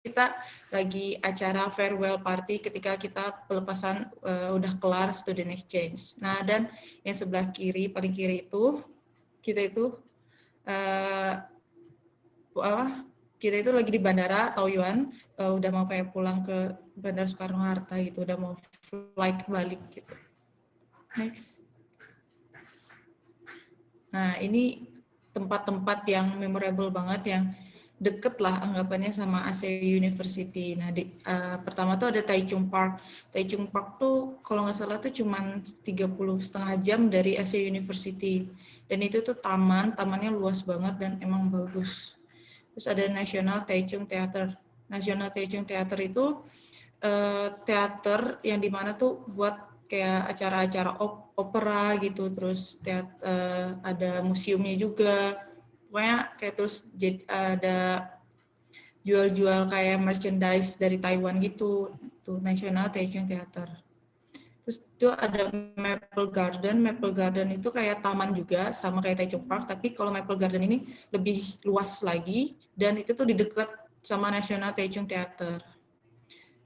kita lagi acara farewell party ketika kita pelepasan udah kelar student exchange. Nah, dan yang sebelah kiri, paling kiri itu kita itu kita itu lagi di bandara Taoyuan, udah mau kayak pulang ke Bandara Soekarno-Hatta gitu, udah mau flight balik gitu. Next. Nah, ini tempat-tempat yang memorable banget, yang deket lah anggapannya sama Asia University. Nah, pertama tuh ada Taichung Park. Taichung Park tuh kalau nggak salah tuh cuman 30,5 jam dari Asia University. Dan itu tuh tamannya luas banget dan emang bagus. Terus ada National Taichung Theater. National Taichung Theater itu teater yang dimana tuh buat kayak acara-acara opera gitu, terus ada museumnya juga. Pokoknya kayak terus ada jual-jual kayak merchandise dari Taiwan gitu. Tuh National Taichung Theater. Terus itu ada Maple Garden. Maple Garden itu kayak taman juga, sama kayak Taichung Park, tapi kalau Maple Garden ini lebih luas lagi, dan itu tuh di dekat sama National Taichung Theater.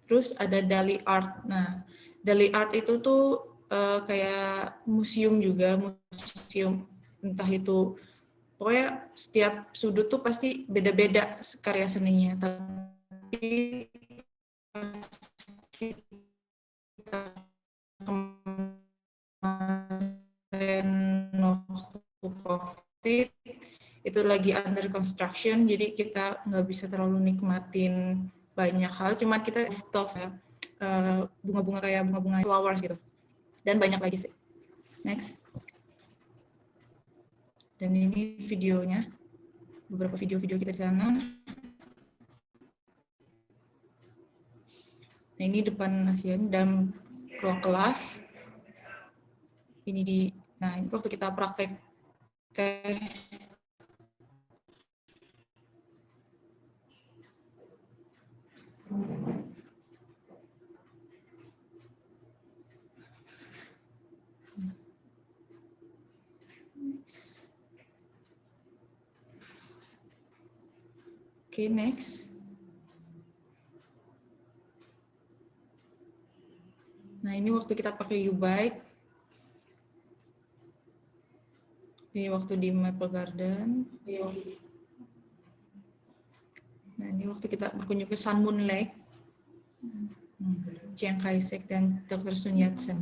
Terus ada Dali Art. Nah, Dali Art itu tuh kayak museum juga, museum entah itu, pokoknya setiap sudut tuh pasti beda-beda karya seninya, tapi kita kemarin waktu COVID itu lagi under construction, jadi kita nggak bisa terlalu nikmatin banyak hal, cuma kita rooftop ya, bunga-bunga kayak bunga-bunga flowers gitu, dan banyak lagi sih. Next. Dan ini videonya, beberapa video-video kita di sana. Nah, ini depan ASEAN dan ruang kelas. Ini nah ini waktu kita praktek Oke, next. Nah, ini waktu kita pakai YouBike. Ini waktu di Maple Garden. Nah, ini waktu kita berkunjung ke Sun Moon Lake. Chiang Kai-shek dan Dr. Sun Yat-sen.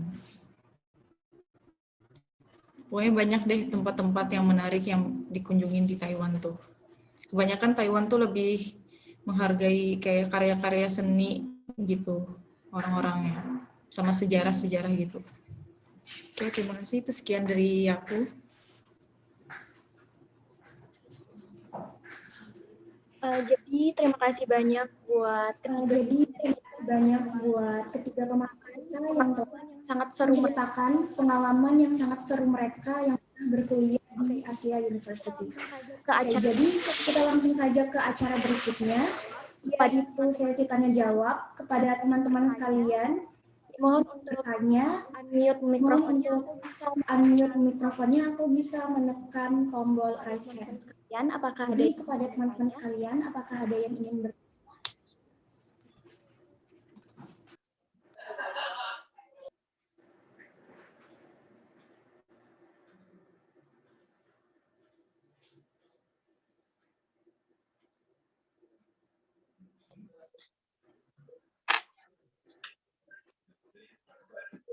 Pokoknya banyak deh tempat-tempat yang menarik yang dikunjungin di Taiwan tuh. Kebanyakan Taiwan tuh lebih menghargai kayak karya-karya seni gitu orang-orangnya, sama sejarah-sejarah gitu. Oke, terima kasih. Itu sekian dari aku. Jadi terima kasih banyak buat ketiga pemakan yang sangat seru menceritakan pengalaman yang sangat seru mereka yang berkuliah di Asia University. Jadi kita langsung saja ke acara berikutnya, yaitu sesi tanya jawab kepada teman-teman sekalian. Mohon untuk bertanya, unmute mikrofonnya atau bisa menekan tombol raise hand. Apakah ada kepada teman-teman sekalian, apakah ada yang ingin bertanya?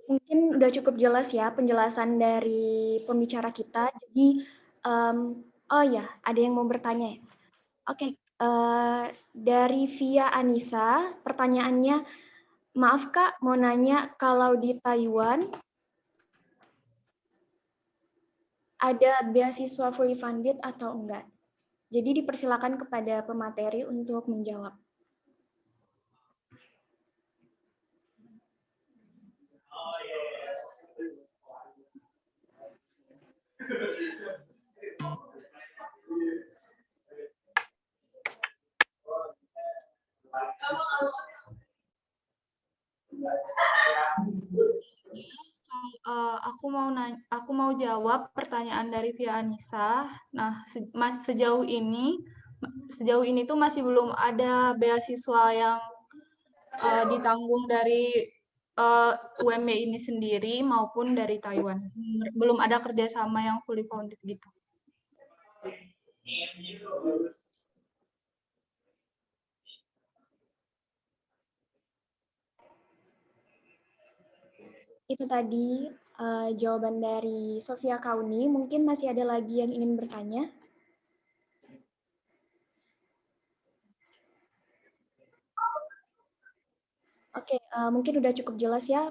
Mungkin udah cukup jelas ya penjelasan dari pembicara kita. Jadi, oh ya, ada yang mau bertanya ya? Oke, dari Via Anissa, pertanyaannya, maaf Kak, mau nanya kalau di Taiwan ada beasiswa fully funded atau enggak? Jadi dipersilakan kepada pemateri untuk menjawab. Aku mau jawab pertanyaan dari Via Anissa. Nah, sejauh ini tuh masih belum ada beasiswa yang ditanggung dari UMY ini sendiri maupun dari Taiwan. Belum ada kerjasama yang fully funded gitu. Itu tadi jawaban dari Sofia Kauni. Mungkin masih ada lagi yang ingin bertanya? Oke, mungkin udah cukup jelas ya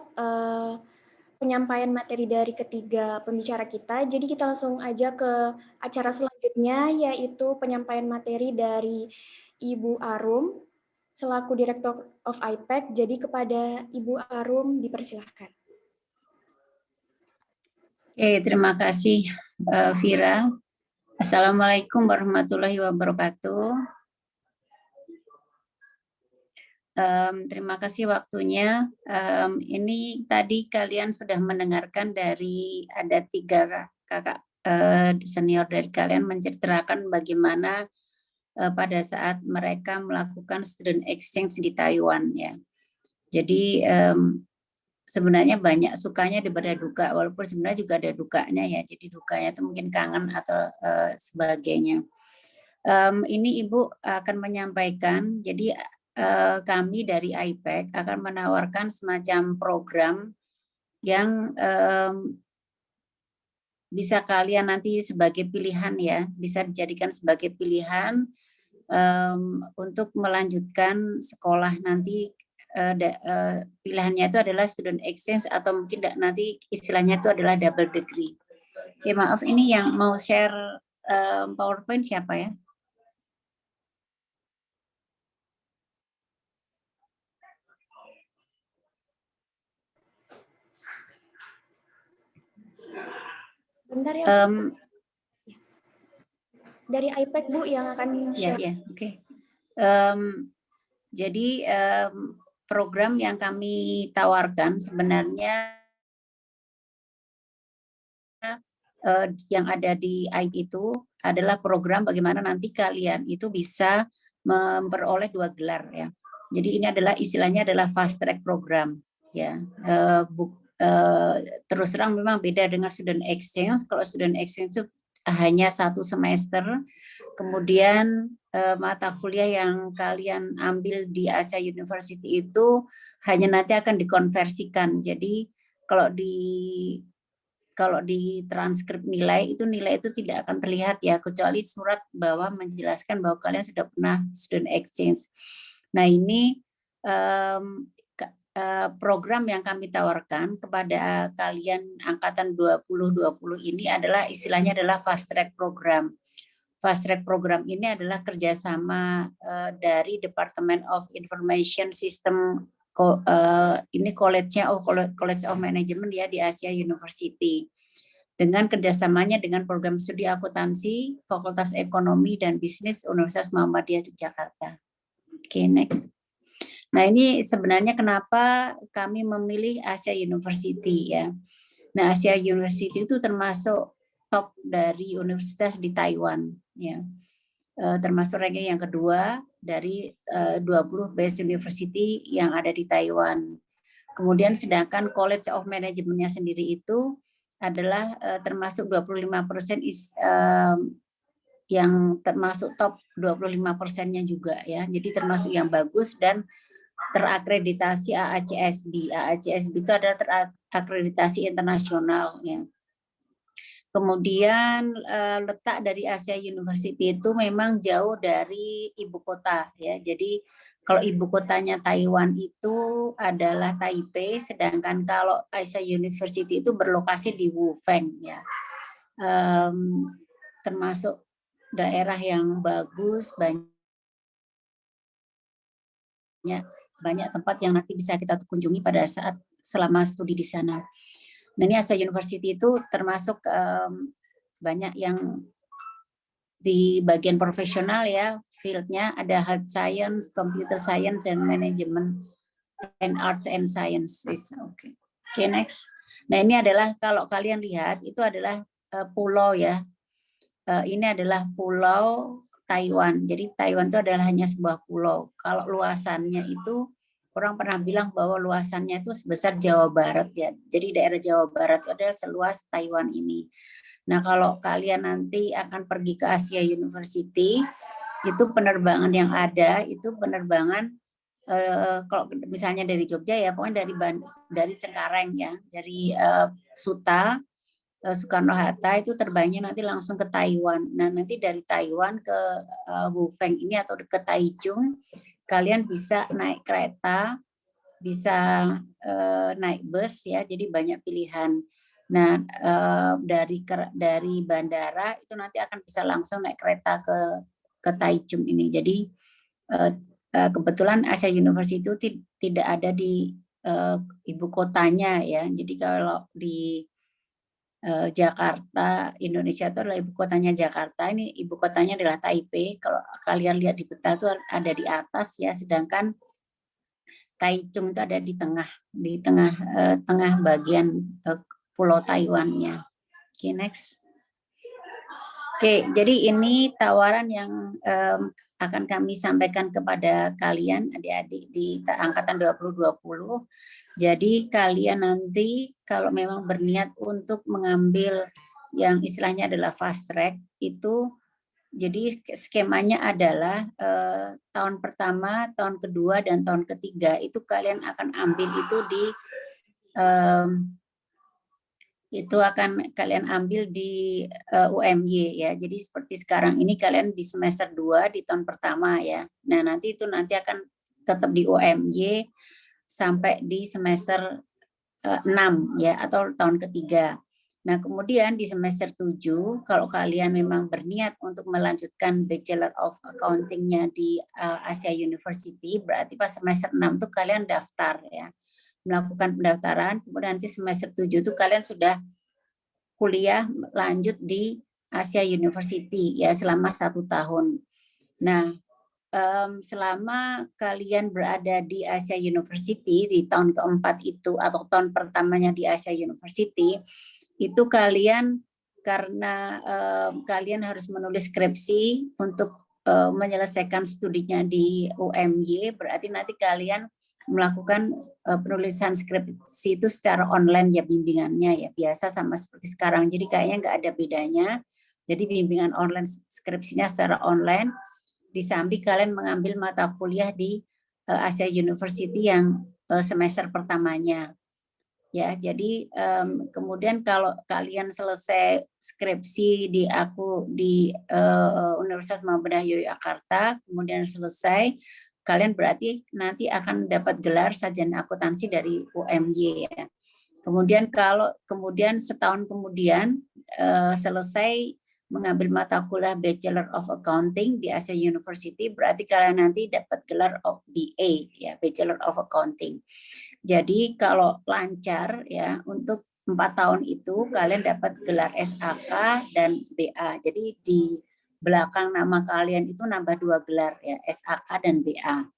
penyampaian materi dari ketiga pembicara kita. Jadi kita langsung aja ke acara selanjutnya, yaitu penyampaian materi dari Ibu Arum selaku Director of IPEC. Jadi kepada Ibu Arum dipersilahkan. Oke, terima kasih Vira. Assalamualaikum warahmatullahi wabarakatuh. Terima kasih waktunya. Ini tadi kalian sudah mendengarkan dari ada 3 kakak senior dari kalian menceritakan bagaimana pada saat mereka melakukan student exchange di Taiwan ya. Jadi sebenarnya banyak sukanya daripada duka, walaupun sebenarnya juga ada dukanya ya. Jadi dukanya itu mungkin kangen atau sebagainya. Ini Ibu akan menyampaikan, jadi kami dari IPEC akan menawarkan semacam program yang bisa kalian nanti sebagai pilihan ya, bisa dijadikan sebagai pilihan untuk melanjutkan sekolah nanti. Pilihannya itu adalah student exchange atau mungkin nanti istilahnya itu adalah double degree. Oke, maaf ini yang mau share PowerPoint siapa ya? Bentar ya, dari IPEC Bu yang akan share. Ya, oke. Jadi program yang kami tawarkan sebenarnya yang ada di IPEC itu adalah program bagaimana nanti kalian itu bisa memperoleh 2 gelar ya. Jadi ini adalah istilahnya adalah fast track program ya. Terus terang memang beda dengan student exchange. Kalau student exchange itu hanya 1 semester, kemudian mata kuliah yang kalian ambil di Asia University itu hanya nanti akan dikonversikan. Jadi kalau di transkrip nilai itu tidak akan terlihat ya, kecuali surat bahwa menjelaskan bahwa kalian sudah pernah student exchange. Nah ini program yang kami tawarkan kepada kalian angkatan 2020 ini adalah istilahnya adalah fast track program. Fast track program ini adalah kerjasama dari Department of Information System, ini College of Management ya di Asia University. Dengan kerjasamanya dengan program studi akuntansi, Fakultas Ekonomi dan Bisnis Universitas Muhammadiyah Yogyakarta. Oke, next. Nah ini sebenarnya kenapa kami memilih Asia University ya. Nah Asia University itu termasuk top dari universitas di Taiwan ya. Termasuk ranking yang kedua dari 20 best university yang ada di Taiwan. Kemudian sedangkan College of Management-nya sendiri itu adalah termasuk 25% yang termasuk top 25%-nya juga ya. Jadi termasuk yang bagus dan terakreditasi AACSB. AACSB itu adalah terakreditasi internasional ya. Kemudian letak dari Asia University itu memang jauh dari ibu kota ya. Jadi kalau ibu kotanya Taiwan itu adalah Taipei, sedangkan kalau Asia University itu berlokasi di Wufeng ya. Termasuk daerah yang bagus, banyak tempat yang nanti bisa kita kunjungi pada saat selama studi di sana. Nah ini Asia University itu termasuk banyak yang di bagian profesional ya, fieldnya ada hard science, computer science, and management, and arts and sciences. Oke, next. Nah ini adalah kalau kalian lihat itu adalah pulau ya. Ini adalah pulau Taiwan. Jadi Taiwan itu adalah hanya sebuah pulau. Kalau luasannya itu orang pernah bilang bahwa luasannya itu sebesar Jawa Barat ya. Jadi daerah Jawa Barat itu adalah seluas Taiwan ini. Nah kalau kalian nanti akan pergi ke Asia University, itu penerbangan yang ada itu penerbangan kalau misalnya dari Jogja ya, pokoknya dari Cengkareng ya, dari Suta, Soekarno-Hatta itu terbangnya nanti langsung ke Taiwan. Nah nanti dari Taiwan ke Wufeng ini atau ke Taichung, kalian bisa naik kereta, bisa naik bus ya, jadi banyak pilihan. Nah dari bandara itu nanti akan bisa langsung naik kereta ke Taichung ini. Jadi kebetulan Asia University itu tidak ada di ibu kotanya ya. Jadi kalau di Jakarta, Indonesia itu adalah ibu kotanya Jakarta. Ini ibu kotanya adalah Taipei. Kalau kalian lihat di peta itu ada di atas ya, sedangkan Taichung itu ada di tengah bagian pulau Taiwan-nya. Oke, next. Oke, jadi ini tawaran yang akan kami sampaikan kepada kalian adik-adik di angkatan 2020. Jadi kalian nanti kalau memang berniat untuk mengambil yang istilahnya adalah fast track itu, jadi skemanya adalah tahun pertama, tahun kedua, dan tahun ketiga itu kalian akan ambil itu di UMY ya. Jadi seperti sekarang ini kalian di semester 2 di tahun pertama ya. Nah, nanti akan tetap di UMY sampai di semester 6 ya atau tahun ketiga. Nah, kemudian di semester 7 kalau kalian memang berniat untuk melanjutkan Bachelor of Accounting-nya di Asia University, berarti pas semester 6 tuh kalian daftar ya. Melakukan pendaftaran, kemudian nanti semester 7 itu kalian sudah kuliah lanjut di Asia University ya selama 1 tahun. Nah, selama kalian berada di Asia University di tahun keempat itu atau tahun pertamanya di Asia University, itu kalian karena kalian harus menulis skripsi untuk menyelesaikan studinya di UMY, berarti nanti kalian melakukan penulisan skripsi itu secara online ya, bimbingannya ya biasa sama seperti sekarang. Jadi kayaknya nggak ada bedanya. Jadi bimbingan online skripsinya secara online, di samping kalian mengambil mata kuliah di Asia University yang semester pertamanya. Ya, jadi kemudian kalau kalian selesai skripsi di Universitas Muhammadiyah Yogyakarta, kemudian selesai, kalian berarti nanti akan dapat gelar sarjana akuntansi dari UMY ya. Kemudian setahun kemudian selesai mengambil mata kuliah Bachelor of Accounting di Asia University, berarti kalian nanti dapat gelar of BA ya, Bachelor of Accounting. Jadi kalau lancar ya, untuk 4 tahun itu kalian dapat gelar SAK dan BA. Jadi di belakang nama kalian itu nambah 2 gelar ya, SAK dan BA.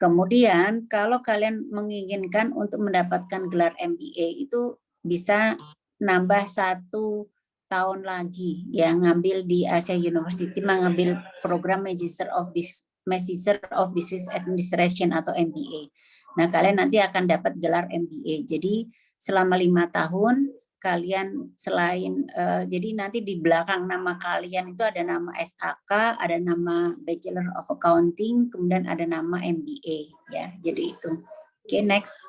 Kemudian kalau kalian menginginkan untuk mendapatkan gelar MBA itu bisa nambah 1 tahun lagi ya, ngambil di Asia University, mengambil program Magister of Business Administration atau MBA. Nah, kalian nanti akan dapat gelar MBA. Jadi selama 5 tahun kalian selain jadi nanti di belakang nama kalian itu ada nama SAK, ada nama Bachelor of Accounting, kemudian ada nama MBA ya. Jadi itu. Oke, next.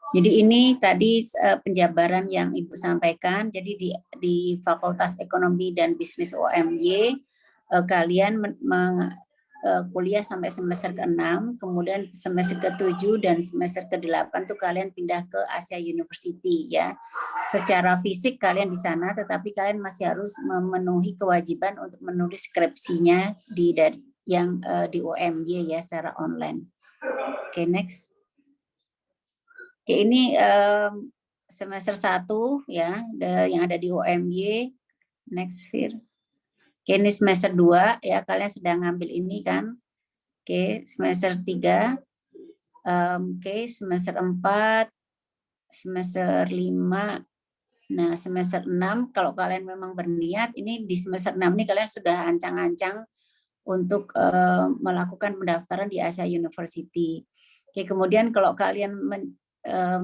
Jadi ini tadi penjabaran yang Ibu sampaikan. Jadi di Fakultas Ekonomi dan Bisnis UMY kalian kuliah sampai semester ke-6, kemudian semester ke-7 dan semester ke-8 tuh kalian pindah ke Asia University ya. Secara fisik kalian di sana, tetapi kalian masih harus memenuhi kewajiban untuk menulis skripsinya di UMY ya, secara online. Oke, next. Oke, ini semester 1 ya, yang ada di UMY. Next, Fir. Oke, ini semester 2 ya, kalian sedang ngambil ini kan. Oke, semester 3. Oke, semester 4, semester 5. Nah, semester 6 kalau kalian memang berniat, ini di semester 6 ini kalian sudah ancang-ancang untuk melakukan pendaftaran di Asia University. Oke, kemudian kalau kalian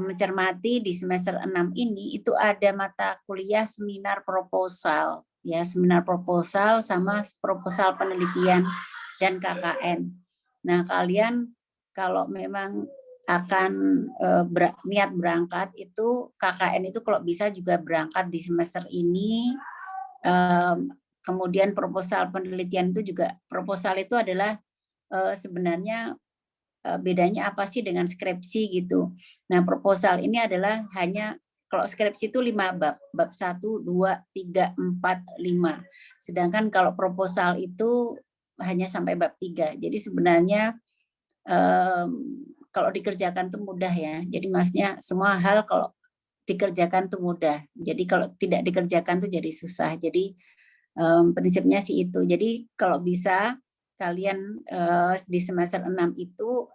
mencermati di semester 6 ini itu ada mata kuliah seminar proposal. Ya, seminar proposal sama proposal penelitian dan KKN. Nah, kalian kalau memang akan niat berangkat itu KKN itu kalau bisa juga berangkat di semester ini. Kemudian proposal penelitian itu juga, proposal itu adalah sebenarnya bedanya apa sih dengan skripsi gitu. Nah, proposal ini adalah hanya, kalau skripsi itu 5 bab, bab 1, 2, 3, 4, 5. Sedangkan kalau proposal itu hanya sampai bab 3. Jadi sebenarnya kalau dikerjakan itu mudah ya. Jadi maksudnya semua hal kalau dikerjakan itu mudah. Jadi kalau tidak dikerjakan itu jadi susah. Jadi prinsipnya sih itu. Jadi kalau bisa kalian di semester 6 itu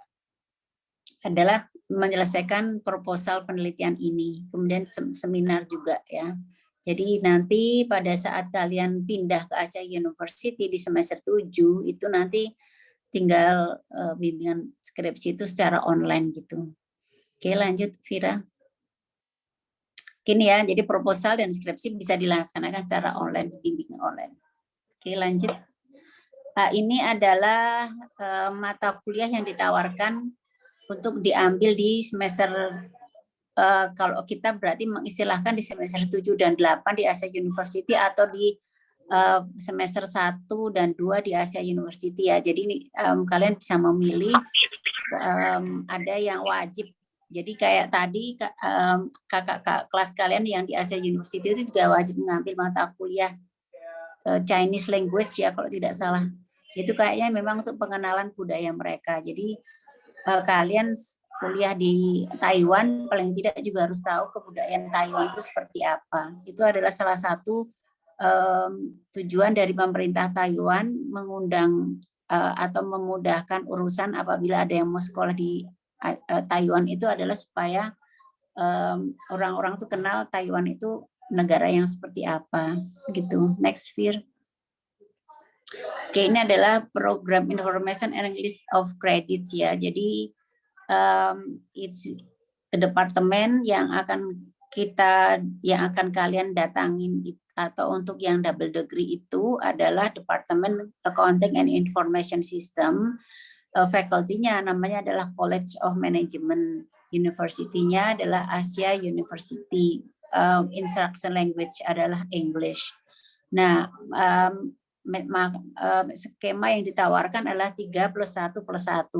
adalah menyelesaikan proposal penelitian ini, kemudian seminar juga ya. Jadi nanti pada saat kalian pindah ke Asia University di semester 7 itu nanti tinggal bimbingan skripsi itu secara online gitu. Oke, lanjut Vira. Gini ya, jadi proposal dan skripsi bisa dilaksanakan secara online, bimbingan online. Oke, lanjut. Ini adalah mata kuliah yang ditawarkan untuk diambil di semester, kalau kita berarti mengistilahkan di semester 7 dan 8 di Asia University atau di semester 1 dan 2 di Asia University ya. Jadi ini kalian bisa memilih, ada yang wajib. Jadi kayak tadi kakak kelas kalian yang di Asia University itu juga wajib mengambil mata kuliah Chinese language ya kalau tidak salah. Itu kayaknya memang untuk pengenalan budaya mereka. Jadi kalian kuliah di Taiwan paling tidak juga harus tahu kebudayaan Taiwan itu seperti apa. Itu adalah salah satu tujuan dari pemerintah Taiwan mengundang atau memudahkan urusan apabila ada yang mau sekolah di Taiwan, itu adalah supaya orang-orang tuh kenal Taiwan itu negara yang seperti apa gitu. Next, Fir. Oke, ini adalah program Information and List of Credits ya. Jadi it's departemen yang akan kalian datangin, atau untuk yang double degree itu adalah Departemen Accounting and Information System. Faculty-nya namanya adalah College of Management. University-nya adalah Asia University. Instruction language adalah English. Nah, skema yang ditawarkan adalah 3+1+1.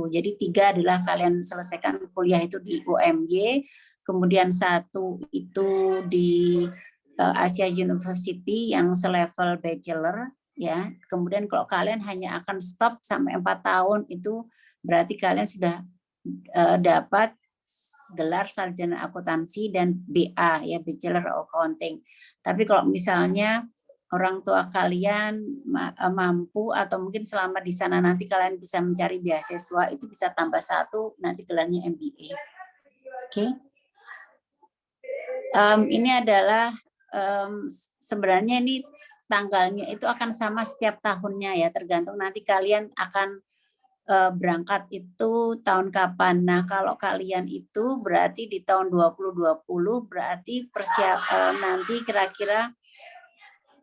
Jadi 3 adalah kalian selesaikan kuliah itu di UMY, kemudian 1 itu di Asia University yang selevel bachelor, ya. Kemudian kalau kalian hanya akan stop sampai 4 tahun, itu berarti kalian sudah dapat gelar sarjana akuntansi dan BA, ya, Bachelor of Accounting. Tapi kalau misalnya orang tua kalian mampu, atau mungkin selama di sana nanti kalian bisa mencari beasiswa, itu bisa tambah 1, nanti gelarnya MBA. Oke. Ini adalah sebenarnya ini tanggalnya itu akan sama setiap tahunnya, ya, tergantung nanti kalian akan berangkat itu tahun kapan. Nah, kalau kalian itu berarti di tahun 2020, berarti nanti kira-kira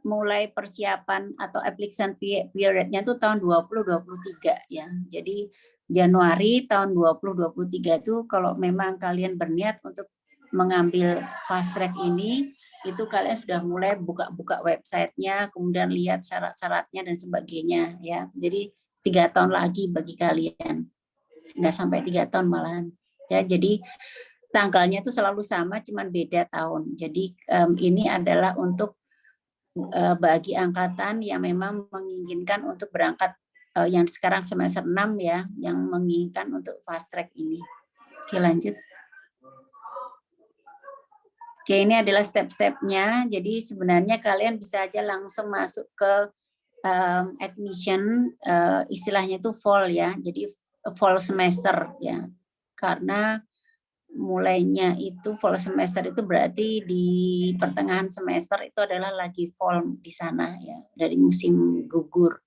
mulai persiapan atau application periodnya itu tahun 2023, ya. Jadi Januari tahun 2023 itu kalau memang kalian berniat untuk mengambil fast track ini, itu kalian sudah mulai buka-buka websitenya, kemudian lihat syarat-syaratnya dan sebagainya, ya. Jadi 3 tahun lagi bagi kalian, nggak sampai 3 tahun malahan, ya. Jadi tanggalnya itu selalu sama, cuman beda tahun. Jadi ini adalah untuk bagi angkatan yang memang menginginkan untuk berangkat, yang sekarang semester 6, ya, yang menginginkan untuk fast track ini. Oke, lanjut. Oke, ini adalah step-stepnya. Jadi sebenarnya kalian bisa aja langsung masuk ke admission, istilahnya itu fall, ya. Jadi fall semester, ya. Karena mulainya itu fall semester itu berarti di pertengahan semester itu adalah lagi fall di sana, ya, dari musim gugur.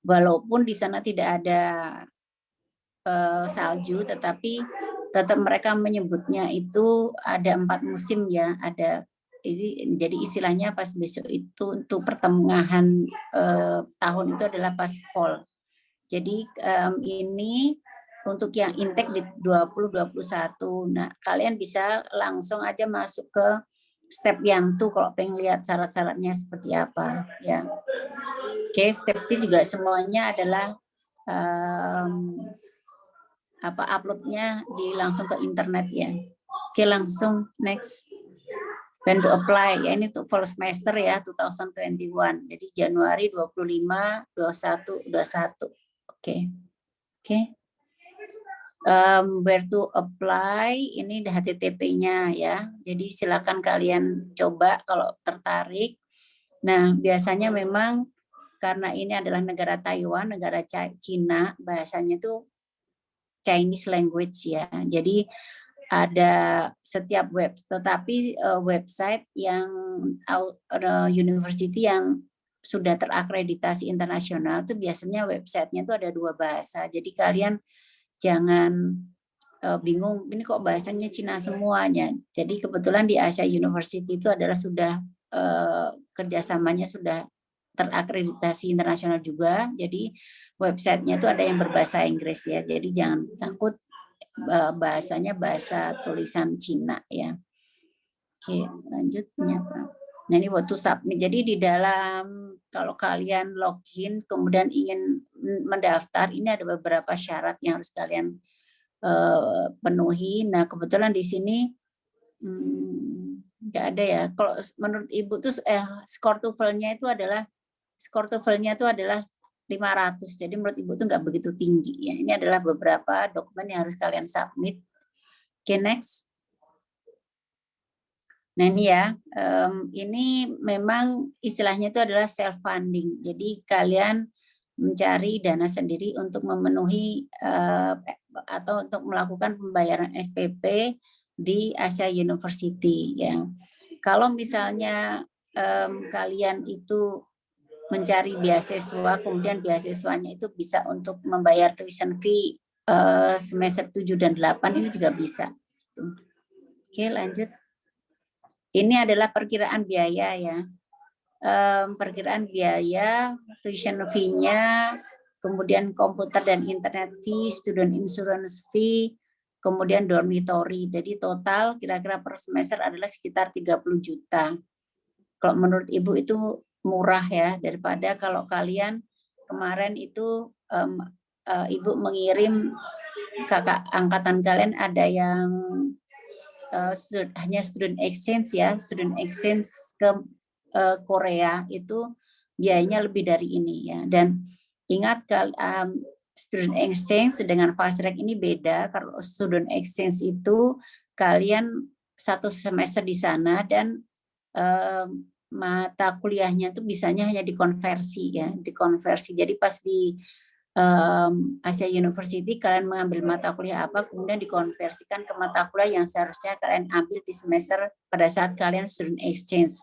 Walaupun di sana tidak ada salju, tetapi tetap mereka menyebutnya itu ada 4 musim, ya. Jadi istilahnya pas besok itu untuk pertengahan tahun itu adalah pas fall. Jadi ini untuk yang intake di 2021. Nah, kalian bisa langsung aja masuk ke step yang tuh kalau pengen lihat syarat-syaratnya seperti apa, ya. Oke, step itu juga semuanya adalah uploadnya langsung ke internet, ya. Oke, langsung next. When to apply, ya, ini untuk fall semester, ya, 2021. Jadi Januari 25, 21, 21. Oke. Where to apply, ini HTTP-nya, ya. Jadi silakan kalian coba kalau tertarik. Nah, biasanya memang karena ini adalah negara Taiwan, negara Cina, bahasanya itu Chinese language, ya. Jadi ada setiap tetapi website yang university yang sudah terakreditasi internasional itu biasanya websitenya itu ada 2 bahasa. Jadi kalian jangan bingung, ini kok bahasanya Cina semuanya. Jadi kebetulan di Asia University itu adalah sudah kerjasamanya sudah terakreditasi internasional juga. Jadi websitenya itu ada yang berbahasa Inggris, ya. Jadi jangan takut bahasanya bahasa tulisan Cina, ya. Oke, lanjutnya. Nah, ini waktu submit. Jadi di dalam kalau kalian login kemudian ingin mendaftar, ini ada beberapa syarat yang harus kalian penuhi. Nah, kebetulan di sini nggak ada, ya. Kalau menurut Ibu tuh skor TOEFL-nya itu adalah 500. Jadi menurut Ibu itu nggak begitu tinggi, ya. Ini adalah beberapa dokumen yang harus kalian submit. Oke, next. Nah, ini, ya, ini memang istilahnya itu adalah self funding. Jadi kalian mencari dana sendiri untuk memenuhi atau untuk melakukan pembayaran SPP di Asia University, ya. Kalau misalnya kalian itu mencari beasiswa, kemudian beasiswanya itu bisa untuk membayar tuition fee semester 7 dan 8 ini juga bisa. Oke, lanjut. Ini adalah perkiraan biaya ya. Perkiraan biaya, tuition fee-nya, kemudian komputer dan internet fee, student insurance fee, kemudian dormitory. Jadi total kira-kira per semester adalah sekitar 30 juta. Kalau menurut Ibu itu murah ya, daripada kalau kalian kemarin itu Ibu mengirim kakak angkatan kalian ada yang hanya student exchange ya, student exchange ke Korea itu biayanya lebih dari ini ya. Dan ingat student exchange dengan fast track ini beda. Kalau student exchange itu kalian satu semester di sana dan mata kuliahnya itu bisanya hanya dikonversi ya, dikonversi. Jadi pas di Asia University kalian mengambil mata kuliah apa kemudian dikonversikan ke mata kuliah yang seharusnya kalian ambil di semester pada saat kalian student exchange.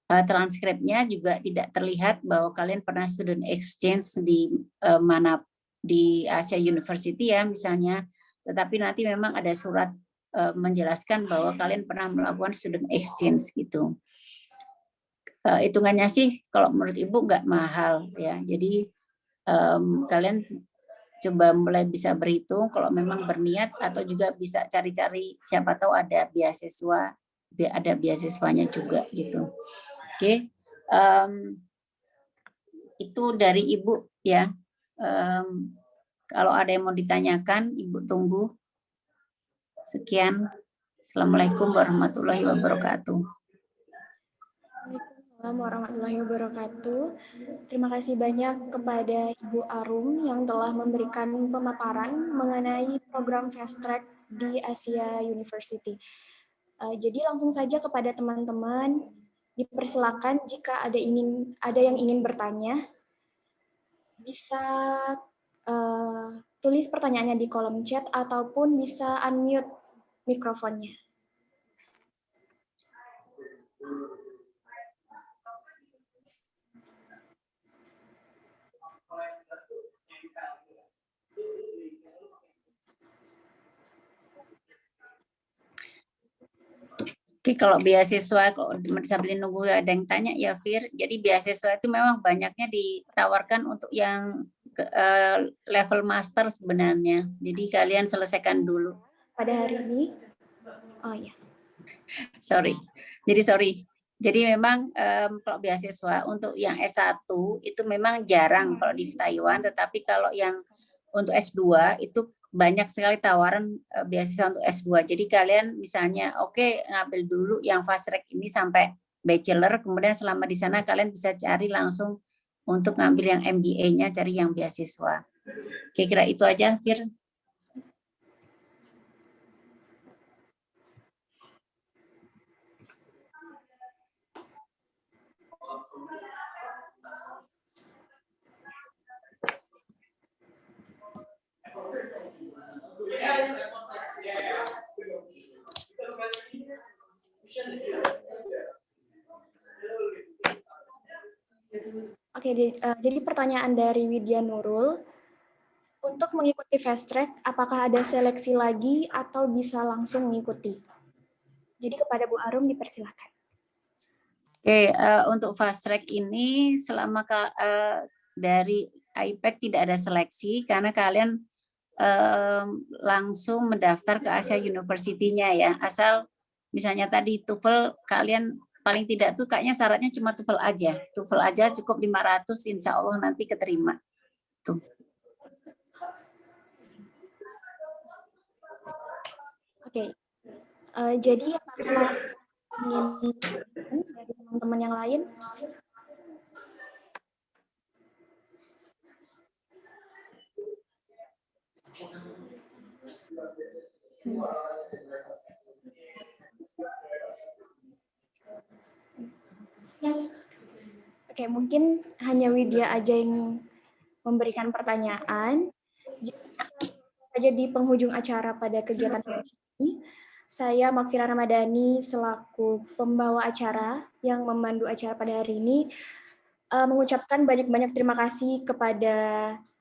Transkripnya juga tidak terlihat bahwa kalian pernah student exchange di mana di Asia University ya misalnya, tetapi nanti memang ada surat menjelaskan bahwa kalian pernah melakukan student exchange gitu. Hitungannya sih kalau menurut Ibu nggak mahal ya, jadi kalian coba mulai bisa berhitung kalau memang berniat atau juga bisa cari-cari siapa tahu ada beasiswanya juga gitu. Oke, itu dari Ibu ya. Kalau ada yang mau ditanyakan, Ibu tunggu. Sekian. Assalamualaikum warahmatullahi wabarakatuh. Assalamualaikum warahmatullahi wabarakatuh. Terima kasih banyak kepada Ibu Arum yang telah memberikan pemaparan mengenai program Fast Track di Asia University. Jadi langsung saja kepada teman-teman, dipersilakan jika ada yang ingin bertanya, bisa tulis pertanyaannya di kolom chat ataupun bisa unmute mikrofonnya. Oke, kalau beasiswa, kalau sambil nunggu ada yang tanya ya Fir, jadi beasiswa itu memang banyaknya ditawarkan untuk yang level master sebenarnya. Jadi kalian selesaikan dulu. Pada hari ini? Oh ya. Sorry. Jadi memang kalau beasiswa untuk yang S1 itu memang jarang kalau di Taiwan, tetapi kalau yang untuk S2 itu banyak sekali tawaran beasiswa untuk S2. Jadi kalian misalnya ngambil dulu yang fast track ini sampai bachelor, kemudian selama di sana kalian bisa cari langsung untuk ngambil yang MBA-nya, cari yang beasiswa. Kira-kira itu aja, Fir. Oke, jadi pertanyaan dari Widya Nurul, untuk mengikuti fast track, apakah ada seleksi lagi atau bisa langsung mengikuti? Jadi kepada Bu Arum dipersilakan. Oke, untuk fast track ini selama dari IPEC tidak ada seleksi karena kalian langsung mendaftar ke Asia University-nya ya. Asal misalnya tadi TOEFL kalian paling tidak tuh kayaknya syaratnya cuma TOEFL aja. TOEFL aja cukup 500, insya Allah nanti keterima. Tuh. Oke, jadi apakah ingin dari teman-teman yang lain? Oke, mungkin hanya Widya aja yang memberikan pertanyaan. Saja di penghujung acara pada kegiatan ini, saya Makfira Ramadhani selaku pembawa acara yang memandu acara pada hari ini mengucapkan banyak-banyak terima kasih kepada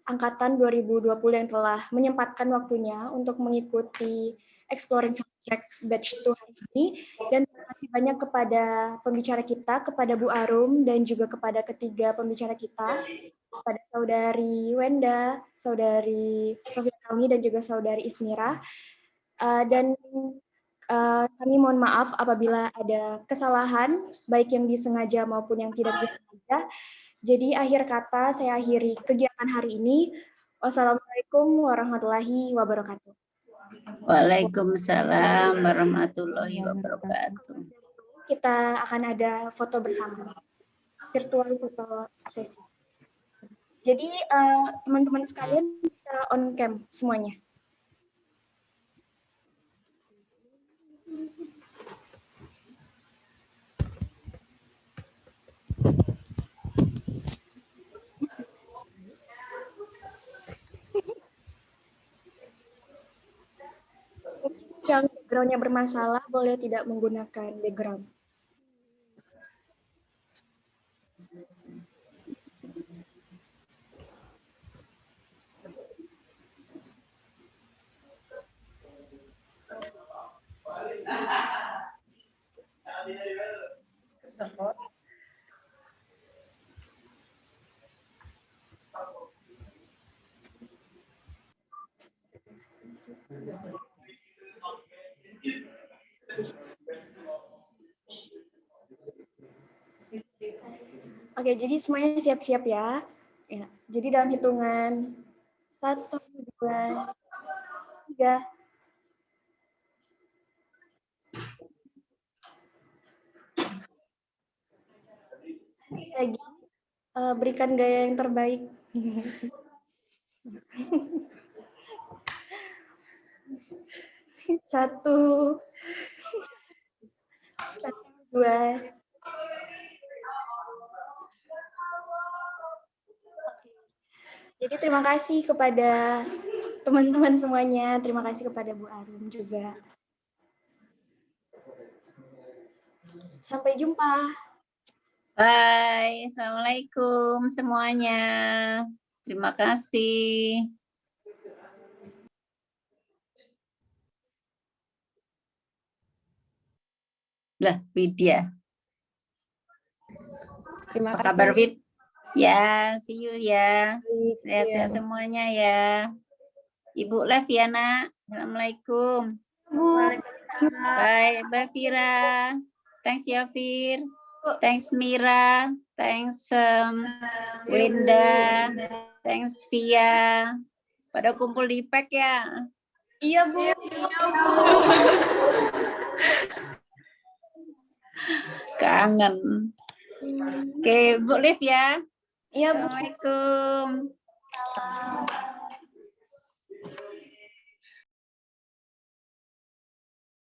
Angkatan 2020 yang telah menyempatkan waktunya untuk mengikuti Exploring Fast Track Batch 2 hari ini. Dan terima kasih banyak kepada pembicara kita, kepada Bu Arum, dan juga kepada ketiga pembicara kita, kepada Saudari Wenda, Saudari Sofia Kauni, dan juga Saudari Ismira. Dan kami mohon maaf apabila ada kesalahan, baik yang disengaja maupun yang tidak disengaja. Jadi akhir kata saya akhiri kegiatan hari ini. Wassalamualaikum warahmatullahi wabarakatuh. Waalaikumsalam warahmatullahi wabarakatuh. Kita akan ada foto bersama, virtual foto sesi. Jadi teman-teman sekalian bisa on cam semuanya. Yang background-nya bermasalah boleh tidak menggunakan background. Oke, jadi semuanya siap-siap ya. Ya. Jadi dalam hitungan 1, 2, 3. Lagi berikan gaya yang terbaik. 1, 2. Jadi terima kasih kepada teman-teman semuanya. Terima kasih kepada Bu Arum juga. Sampai jumpa. Bye. Assalamualaikum semuanya. Terima kasih. Lah, Widya. Apa kabar, Wid? Ya, see you ya. Sehat-sehat semuanya ya. Ibu Lev ya, Nak. Assalamualaikum. Bye, Mbak Fira. Thanks ya, Fir. Thanks Mira. Thanks Wenda. Thanks Via. Pada kumpul di PEK ya. Iya, Bu. Kangen. Oke, Bu Liv ya. Iya, Bu. Assalamualaikum.